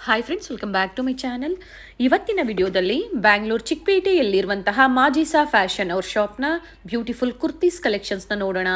Hi friends, welcome back to my channel. ಇವತ್ತಿನ ವಿಡಿಯೋದಲ್ಲಿ Bangalore ಚಿಕ್ಕಪೇಟೆಯಲ್ಲಿರುವಂತಹ Majisa fashion ಅವ್ರ ಶಾಪ್ನ ಬ್ಯೂಟಿಫುಲ್ ಕುರ್ತೀಸ್ ಕಲೆಕ್ಷನ್ಸ್ನ ನೋಡೋಣ.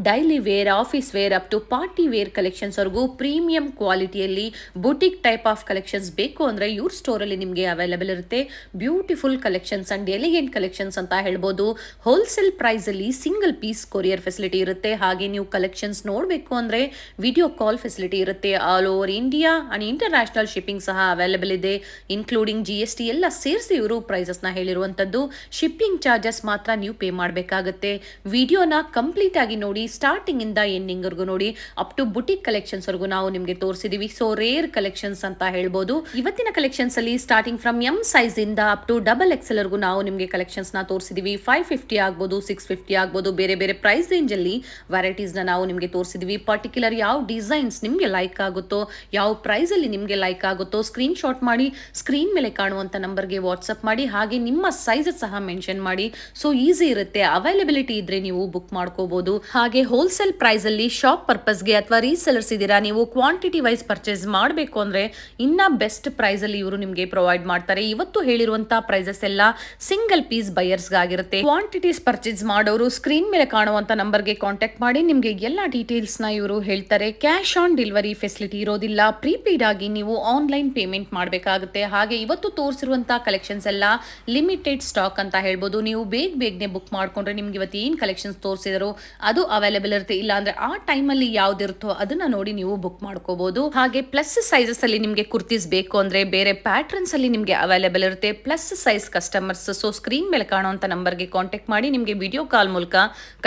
Daily wear, office wear, up to party wear ಕಲೆಕ್ಷನ್ಸ್ವರೆಗೂ ಪ್ರೀಮಿಯಂ ಕ್ವಾಲಿಟಿಯಲ್ಲಿ ಬುಟಿಕ್ ಟೈಪ್ ಆಫ್ ಕಲೆಕ್ಷನ್ಸ್ ಬೇಕು ಅಂದರೆ ಇವ್ರ ಸ್ಟೋರಲ್ಲಿ ನಿಮಗೆ ಅವೈಲೇಬಲ್ ಇರುತ್ತೆ. Beautiful collections and elegant collections ಅಂತ ಹೇಳ್ಬೋದು. ಹೋಲ್ಸೇಲ್ ಪ್ರೈಸಲ್ಲಿ ಸಿಂಗಲ್ ಪೀಸ್ ಕೊರಿಯರ್ ಫೆಸಿಲಿಟಿ ಇರುತ್ತೆ. ಹಾಗೆ ನೀವು ಕಲೆಕ್ಷನ್ಸ್ ನೋಡಬೇಕು ಅಂದರೆ ವಿಡಿಯೋ ಕಾಲ್ ಫೆಸಿಲಿಟಿ ಇರುತ್ತೆ. All over India and international shipping ಸಹ ಅವೈಲೇಬಲ್ ಇದೆ. ಇನ್ಕ್ಲೂಡಿಂಗ್ GST ಎಲ್ಲ ಸೇರಿಸಿ ಇವರು ಪ್ರೈಸಸ್ನ ಹೇಳಿರುವಂಥದ್ದು. ಶಿಪ್ಪಿಂಗ್ ಚಾರ್ಜಸ್ ಮಾತ್ರ ನೀವು ಪೇ ಮಾಡಬೇಕಾಗುತ್ತೆ. ವಿಡಿಯೋನ ಕಂಪ್ಲೀಟ್ ಆಗಿ ನೋಡಿ, ಸ್ಟಾರ್ಟಿಂಗ್ ಇಂದ ಎಂಡಿಂಗ್ ವರ್ಗು ನೋಡಿ. ಅಪ್ ಟು ಬುಟಿಕ್ ಕಲೆಕ್ಷನ್ಸ್ ವರ್ಗು ನಾವು ನಿಮಗೆ ತೋರಿಸಿದೀವಿ. ಸೊ ರೇರ್ ಕಲೆಕ್ಷನ್ಸ್ ಅಂತ ಹೇಳ್ಬೋದು. ಇವತ್ತಿನ ಕಲೆಕ್ಷನ್ಸ್ ಅಲ್ಲಿ ಸ್ಟಾರ್ಟಿಂಗ್ ಫ್ರಮ್ ಎಂ ಸೈಜ್ ಇಂದ ಅಪ್ ಟು XXL ವರ್ಗು ನಾವು ನಿಮಗೆ ಕಲೆಕ್ಷನ್ಸ್ ನ ತೋರಿಸಿದೀವಿ. 550 ಆಗ್ಬೋದು, 650 ಆಗ್ಬೋದು, ಬೇರೆ ಬೇರೆ ಪ್ರೈಸ್ ರೇಂಜ್ ಅಲ್ಲಿ ವೆರೈಟೀಸ್ ನ ನಾವು ನಿಮಗೆ ತೋರಿಸಿದೀವಿ. ಪರ್ಟಿಕ್ಯುಲರ್ ಯಾವ ಡಿಸೈನ್ಸ್ ನಿಮಗೆ ಲೈಕ್ ಆಗುತ್ತೋ, ಯಾವ ಪ್ರೈಸ್ ಅಲ್ಲಿ ನಿಮಗೆ ಲೈಕ್ ಆಗುತ್ತೋ ಸ್ಕ್ರೀನ್ ಶಾಟ್ ಮಾಡಿ ಸ್ಕ್ರೀನ್ ಮೇಲೆ ಕಾಣುವಂತ ನಂಬರ್ಗೆ ವಾಟ್ಸ್ಆಪ್ ಮಾಡಿ. ಹಾಗೆ ನಿಮ್ಮ ಸೈಜ್ ಸಹ ಮೆನ್ಷನ್ ಮಾಡಿ. ಸೊ ಈಸಿ ಇರುತ್ತೆ. ಅವೈಲಬಿಲಿಟಿ ಇದ್ರೆ ನೀವು ಬುಕ್ ಮಾಡ್ಕೋಬಹುದು. ಹಾಗೆ ಹೋಲ್ಸೇಲ್ ಪ್ರೈಸ್ ಅಲ್ಲಿ ಶಾಪ್ ಪರ್ಪಸ್ಗೆ ಅಥವಾ ರೀಸೆಲರ್ಸ್ ಇದ್ದೀರಾ, ನೀವು ಕ್ವಾಂಟಿಟಿ ವೈಸ್ ಪರ್ಚೇಸ್ ಮಾಡಬೇಕು ಅಂದ್ರೆ ಇನ್ನ ಬೆಸ್ಟ್ ಪ್ರೈಸ್ ಅಲ್ಲಿ ಇವರು ನಿಮಗೆ ಪ್ರೊವೈಡ್ ಮಾಡ್ತಾರೆ. ಇವತ್ತು ಹೇಳಿರುವಂತಹ ಪ್ರೈಸಸ್ ಎಲ್ಲ ಸಿಂಗಲ್ ಪೀಸ್ ಬಯರ್ಸ್ ಆಗಿರುತ್ತೆ. ಕ್ವಾಂಟಿಟೀಸ್ ಪರ್ಚೇಸ್ ಮಾಡೋರು ಸ್ಕ್ರೀನ್ ಮೇಲೆ ಕಾಣುವಂತ ನಂಬರ್ಗೆ ಕಾಂಟ್ಯಾಕ್ಟ್ ಮಾಡಿ ನಿಮಗೆ ಎಲ್ಲ ಡೀಟೇಲ್ಸ್ ನ ಇವರು ಹೇಳ್ತಾರೆ. ಕ್ಯಾಶ್ ಆನ್ ಡೆಲಿವರಿ ಫೆಸಿಲಿಟಿ ಇರೋದಿಲ್ಲ. ಪ್ರೀಪೇಡ್ ಆಗಿ ನೀವು ಆನ್ಲೈನ್ ಪೇಮೆಂಟ್ ಮಾಡಬೇಕಾಗುತ್ತೆ. ಹಾಗೆ ಇವತ್ತು ತೋರಿಸಿರುವಂತಹ ಕಲೆಕ್ಷನ್ಸ್ ಎಲ್ಲ ಲಿಮಿಟೆಡ್ ಸ್ಟಾಕ್ ಅಂತ ಹೇಳ್ಬೋದು. ನೀವು ಬೇಗನೆ ಬುಕ್ ಮಾಡ್ಕೊಂಡ್ರೆ ನಿಮ್ಗೆ ಇವತ್ತು ಏನು ಕಲೆಕ್ಷನ್ಸ್ ತೋರಿಸಿದಾರೋ ಅದು ಅವೈಲೇಬಲ್ ಇರುತ್ತೆ. ಇಲ್ಲ ಅಂದ್ರೆ ಆ ಟೈಮಲ್ಲಿ ಯಾವ್ದಿರುತ್ತೋ ಅದನ್ನ ನೋಡಿ ನೀವು ಬುಕ್ ಮಾಡ್ಕೋಬಹುದು. ಹಾಗೆ ಪ್ಲಸ್ ಸೈಜಸ್ ಅಲ್ಲಿ ನಿಮಗೆ ಕುರ್ತೀಸ್ ಬೇಕು ಅಂದ್ರೆ ಬೇರೆ ಪ್ಯಾಟರ್ನ್ಸ್ ಅಲ್ಲಿ ನಿಮಗೆ ಅವೈಲೇಬಲ್ ಇರುತ್ತೆ. Plus size customers so screen ಮೇಲೆ ಕಾಣುವಂತ ನಂಬರ್ಗೆ ಕಾಂಟ್ಯಾಕ್ಟ್ ಮಾಡಿ ನಿಮಗೆ ವಿಡಿಯೋ ಕಾಲ್ ಮೂಲಕ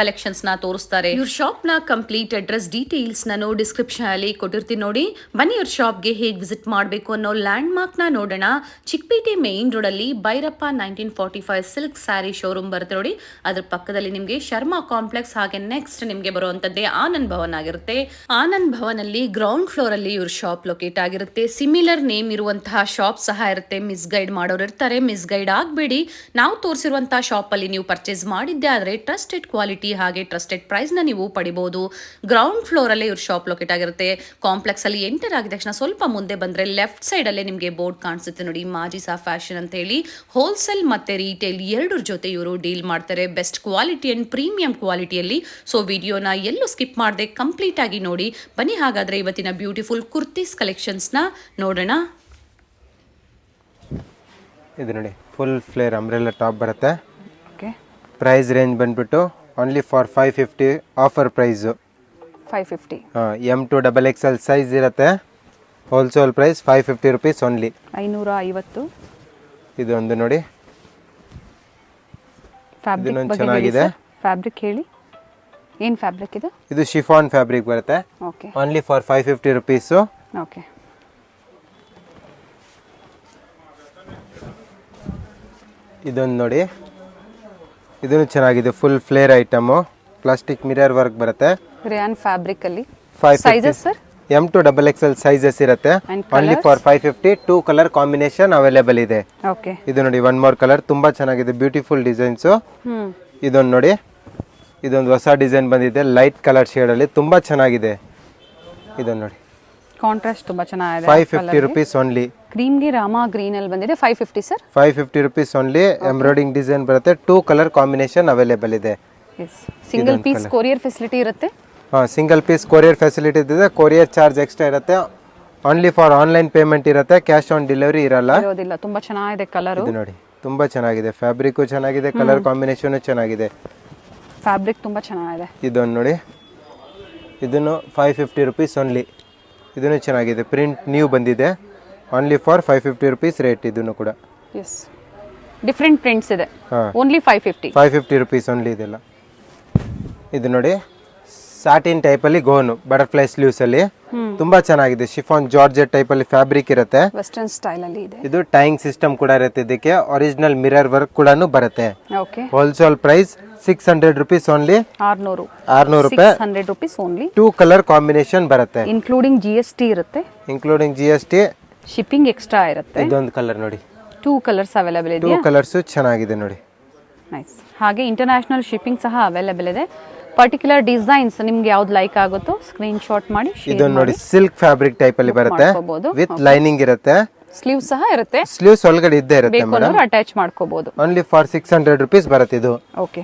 ಕಲೆಕ್ಷನ್ಸ್ ನ ತೋರಿಸ್ತಾರೆ. ಇವ್ರ ಶಾಪ್ ನ ಕಂಪ್ಲೀಟ್ ಅಡ್ರೆಸ್ ಡೀಟೇಲ್ಸ್ ನಾನು ಡಿಸ್ಕ್ರಿಪ್ಷನ್ ಅಲ್ಲಿ ಕೊಟ್ಟಿರ್ತೀನಿ. ನೋಡಿ, ಬನ್ನಿ ಇವ್ರ ಶಾಪ್ಗೆ ಹೇಗೆ ವಿಸಿಟ್ ಮಾಡಬೇಕು ಅನ್ನೋ ಲ್ಯಾಂಡ್ ಮಾರ್ಕ್ ನ ನೋಡೋಣ. ಚಿಕ್ಕಪೇಟೆ ಮೇನ್ ರೋಡ್ ಅಲ್ಲಿ ಭೈರಪ್ಪ 1945 ಸಿಲ್ಕ್ ಸ್ಯಾರಿ ಶೋರೂಮ್ ಬರುತ್ತೆ ನೋಡಿ. ಅದ್ರ ಪಕ್ಕದಲ್ಲಿ ನಿಮಗೆ ಶರ್ಮಾ ಕಾಂಪ್ಲೆಕ್ಸ್, ಹಾಗೆ ನೆಕ್ಸ್ಟ್ ನಿಮಗೆ ಬರುವಂತದ್ದೇ ಆನಂದ್ ಭವನ್ ಆಗಿರುತ್ತೆ. ಆನಂದ್ ಭವನ್ ಅಲ್ಲಿ ಗ್ರೌಂಡ್ ಫ್ಲೋರ್ ಅಲ್ಲಿ ಇವ್ರ ಶಾಪ್ ಲೊಕೇಟ್ ಆಗಿರುತ್ತೆ. ಸಿಮಿಲರ್ ನೇಮ್ ಇರುವಂತಹ ಶಾಪ್ ಸಹ ಇರುತ್ತೆ. ಮಿಸ್ ಗೈಡ್ ಮಾಡೋರು ಇರ್ತಾರೆ, ಮಿಸ್ ಗೈಡ್ ಆಗಬೇಡಿ. ನಾವು ತೋರಿಸಿರುವಂತಹ ಶಾಪ್ ಅಲ್ಲಿ ನೀವು ಪರ್ಚೇಸ್ ಮಾಡಿದ್ದೆ ಆದ್ರೆ ಟ್ರಸ್ಟೆಡ್ ಕ್ವಾಲಿಟಿ ಹಾಗೆ ಟ್ರಸ್ಟೆಡ್ ಪ್ರೈಸ್ ನ ನೀವು ಪಡಿಬಹುದು. ಗ್ರೌಂಡ್ ಫ್ಲೋರ್ ಅಲ್ಲಿ ಇವ್ರ ಶಾಪ್ ಲೊಕೇಟ್ ಆಗಿರುತ್ತೆ. ಕಾಂಪ್ಲೆಕ್ಸ್ ಅಲ್ಲಿ ಎಂಟರ್ ಆಗಿದ ತಕ್ಷಣ ಸ್ವಲ್ಪ ಮುಂದೆ ಬಂದ್ರೆ ಲೆಫ್ಟ್ ಸೈಡ್ ಅಲ್ಲೇ ನಿಮಗೆ ಬೋರ್ಡ್ ಕಾಣಿಸುತ್ತೆ ನೋಡಿ, ಮಾಜಿಸಾ ಫ್ಯಾಷನ್ ಅಂತ ಹೇಳಿ. ಹೋಲ್ಸೇಲ್ ಮತ್ತೆ ರೀಟೇಲ್ ಎರಡರ ಜೊತೆ ಇವರು ಡೀಲ್ ಮಾಡ್ತಾರೆ. ಬೆಸ್ಟ್ ಕ್ವಾಲಿಟಿ ಅಂಡ್ ಪ್ರೀಮಿಯಂ ಕ್ವಾಲಿಟಿಯಲ್ಲಿ. ಸೊ ವಿಡಿಯೋನ ಎಲ್ಲೂ ಸ್ಕಿಪ್ ಮಾಡದೆ ಕಂಪ್ಲೀಟ್ ಆಗಿ ನೋಡಿ. ಬನ್ನಿ ಹಾಗಾದ್ರೆ ಇವತ್ತಿನ ಬ್ಯೂಟಿಫುಲ್ ಕುರ್ತೀಸ್ ಕಲೆಕ್ಷನ್ಸ್ ನ ನೋಡೋಣ. ಇದು ನೋಡಿ, ಫುಲ್ ಫ್ಲೇರ್ ಅಂಬ್ರೆಲಾ ಟಾಪ್ ಬರುತ್ತೆ. ಓಕೆ, ಪ್ರೈಸ್ ರೇಂಜ್ ಬಂದ್ಬಿಟ್ಟು only for 550 offer price. 550. M to XXL size ಇರುತ್ತೆ. Wholesale price 550 rupees only. 550. ಇದೊಂದು ನೋಡಿ, ಫ್ಯಾಬ್ರಿಕ್ ಚೆನ್ನಾಗಿದೆ. ಫ್ಯಾಬ್ರಿಕ್ ಹೇಳಿ, ಏನು ಫ್ಯಾಬ್ರಿಕ್ ಇದು? ಇದು ಶಿಫಾನ್ ಫ್ಯಾಬ್ರಿಕ್ ಬರುತ್ತೆ. Okay, only for 550 rupees. Okay. ಇದೊಂದು ನೋಡಿ, ಇದನ್ನು ಚೆನ್ನಾಗಿದೆ. Full flare item, plastic mirror work ಬರುತ್ತೆ. ರೇಯಾನ್ ಫ್ಯಾಬ್ರಿಕ್ ಅಲ್ಲಿ 550. Sizes sir? M to XXL sizes ಇರುತ್ತೆ. Only for 550. 2 colour combination available ಇದೆ. ಓಕೆ, ಇದು ನೋಡಿ, 1 more ಕಲರ್, ತುಂಬಾ ಚೆನ್ನಾಗಿದೆ. Beautiful designs. ಇದೊಂದು ನೋಡಿ, ಇದೊಂದು ಹೊಸ ಡಿಸೈನ್ ಬಂದಿದೆ ಲೈಟ್ ಕಲರ್ ಶೇಡ್ ಅಲ್ಲಿ, ತುಂಬಾ ಚೆನ್ನಾಗಿದೆ. ಇದೊಂದು ನೋಡಿ, ಕಾಂಟ್ರಾಸ್ಟ್ ತುಂಬಾ ಚೆನ್ನಾಗಿದೆ. 550 ರುಪೀಸ್ ಓನ್ಲಿ. ಕ್ರೀಮ್ ಗೆ ರಾಮಾ ಗ್ರೀನ್ ಅಲ್ಲಿ ಬಂದಿದೆ. 550 sir? 550 rupees only. Embroidering design ಬರುತ್ತೆ. 2 ಕಲರ್ ಕಾಂಬಿನೇಷನ್ ಅವೈಲೇಬಲ್ ಇದೆ. ಸಿಂಗಲ್ ಪೀಸ್ ಕೊರಿಯರ್ ಫೆಸಿಲಿಟಿ ಇರುತ್ತೆ. ಸಿಂಗಲ್ ಪೀಸ್ ಕೊರಿಯರ್ ಫೆಸಿಲಿಟಿ ಇದೆ. ಕೊರಿಯರ್ ಚಾರ್ಜ್ ಎಕ್ಸ್ಟ್ರಾ ಇರುತ್ತೆ. ಓನ್ಲಿ ಫಾರ್ ಆನ್ಲೈನ್ ಪೇಮೆಂಟ್ ಇರುತ್ತೆ. ಕ್ಯಾಶ್ ಆನ್ ಡೆಲಿವರಿ ಇರಲ್ಲ. ತುಂಬಾ ಚೆನ್ನಾಗಿದೆ ಕಲರ್. ಇದು ನೋಡಿ, ತುಂಬಾ ಚೆನ್ನಾಗಿದೆ. ಫ್ಯಾಬ್ರಿಕ್ ಚೆನ್ನಾಗಿದೆ, ಕಲರ್ ಕಾಂಬಿನೇಷನ್ ಚೆನ್ನಾಗಿದೆ. ಫ್ಯಾಬ್ರಿಕ್ ತುಂಬಾ ಚೆನ್ನಾಗಿದೆ. ಇದೊಂದು ನೋಡಿ, ಇದನ್ನು 550 ರುಪೀಸ್ ಓನ್ಲಿ. ಇದನ್ನು ಚೆನ್ನಾಗಿದೆ. ಪ್ರಿಂಟ್ ನ್ಯೂ ಬಂದಿದೆ. Only for 550 rupees rate. ಇದನ್ನು ಕೂಡ ಡಿಫ್ರೆಂಟ್ ಪ್ರಿಂಟ್ಸ್ ಇದೆ. ಓನ್ಲಿ 550 ರುಪೀಸ್ ಓನ್ಲಿ ಇದೆಲ್ಲ. ಇದು ನೋಡಿ, ಸಾಟಿನ್ ಟೈಪ್ ಅಲ್ಲಿ ಗೋನು ಬಟರ್ಫ್ಲೈ ಸ್ಲೀವ್ಸ್ ಅಲ್ಲಿ ತುಂಬಾ ಚೆನ್ನಾಗಿದೆ. ಶಿಫಾನ್ ಜಾರ್ಜೆಟ್ ಟೈಪ್ ಅಲ್ಲಿ ಫ್ಯಾಬ್ರಿಕ್ ಇರುತ್ತೆ. ವೆಸ್ಟರ್ನ್ ಸ್ಟೈಲ್ ಅಲ್ಲಿ ಇದೆ. ಇದು ಟೈಯಿಂಗ್ ಸಿಸ್ಟಮ್ ಕೂಡ ಇರುತ್ತೆ. ಇದಕ್ಕೆ ಒರಿಜಿನಲ್ ಮಿರರ್ ವರ್ಕ್ ಕೂಡ ಬರುತ್ತೆ. Okay, wholesale price 600 rupees only. 600 ರೂಪಾಯಿ. 600 ರುಪೀಸ್ ಓನ್ಲಿ. 2 ಕಲರ್ ಕಾಂಬಿನೇಷನ್ ಬರುತ್ತೆ. ಇನ್ಕ್ಲೂಡಿಂಗ್ GST ಇರುತ್ತೆ. Including GST. ಶಿಪ್ಪಿಂಗ್ ಎಕ್ಸ್ಟ್ರಾ ಇರುತ್ತೆ. ಇದೊಂದು ಕಲರ್ ನೋಡಿ, 2 ಕಲರ್ಸ್ ಅವೈಲೇಬಲ್ ಇದೆ. 2 ಕಲರ್ಸ್ ಚೆನ್ನಾಗಿದೆ ನೋಡಿ. ನೈಸ್. ಹಾಗೆ ಇಂಟರ್ನ್ಯಾಷನಲ್ ಶಿಪ್ಪಿಂಗ್ ಸಹ ಅವೈಲೇಬಲ್ ಇದೆ. ಪರ್ಟಿಕ್ಯುಲರ್ ಡಿಸೈನ್ಸ್ ನಿಮ್ಗೆ ಯಾವ್ದು ಲೈಕ್ ಆಗುತ್ತೋ ಸ್ಕ್ರೀನ್ ಶಾಟ್ ಮಾಡಿ ಇದನ್ನ ನೋಡಿ ಸಿಲ್ಕ್ ಫ್ಯಾಬ್ರಿಕ್ ಟೈಪ್ ಅಲ್ಲಿ ಬರುತ್ತೆ ಮಾಡ್ಕೋಬಹುದು. ವಿತ್ ಲೈನಿಂಗ್ ಇರುತ್ತೆ. ಸ್ಲೀವ್ ಸಹ ಇರುತ್ತೆ, ಸ್ಲೀವ್ಸ್ ಒಳಗಡೆ ಇದ್ದೇ ಇರುತ್ತೆ ಬೇಕು ಅನ್ನೋರು ಅಟ್ಯಾಚ್ ಮಾಡ್ಕೋಬಹುದು. ಓನ್ಲಿ ಫಾರ್ 600 rupees ಬರುತ್ತೆ ಇದು. ಓಕೆ,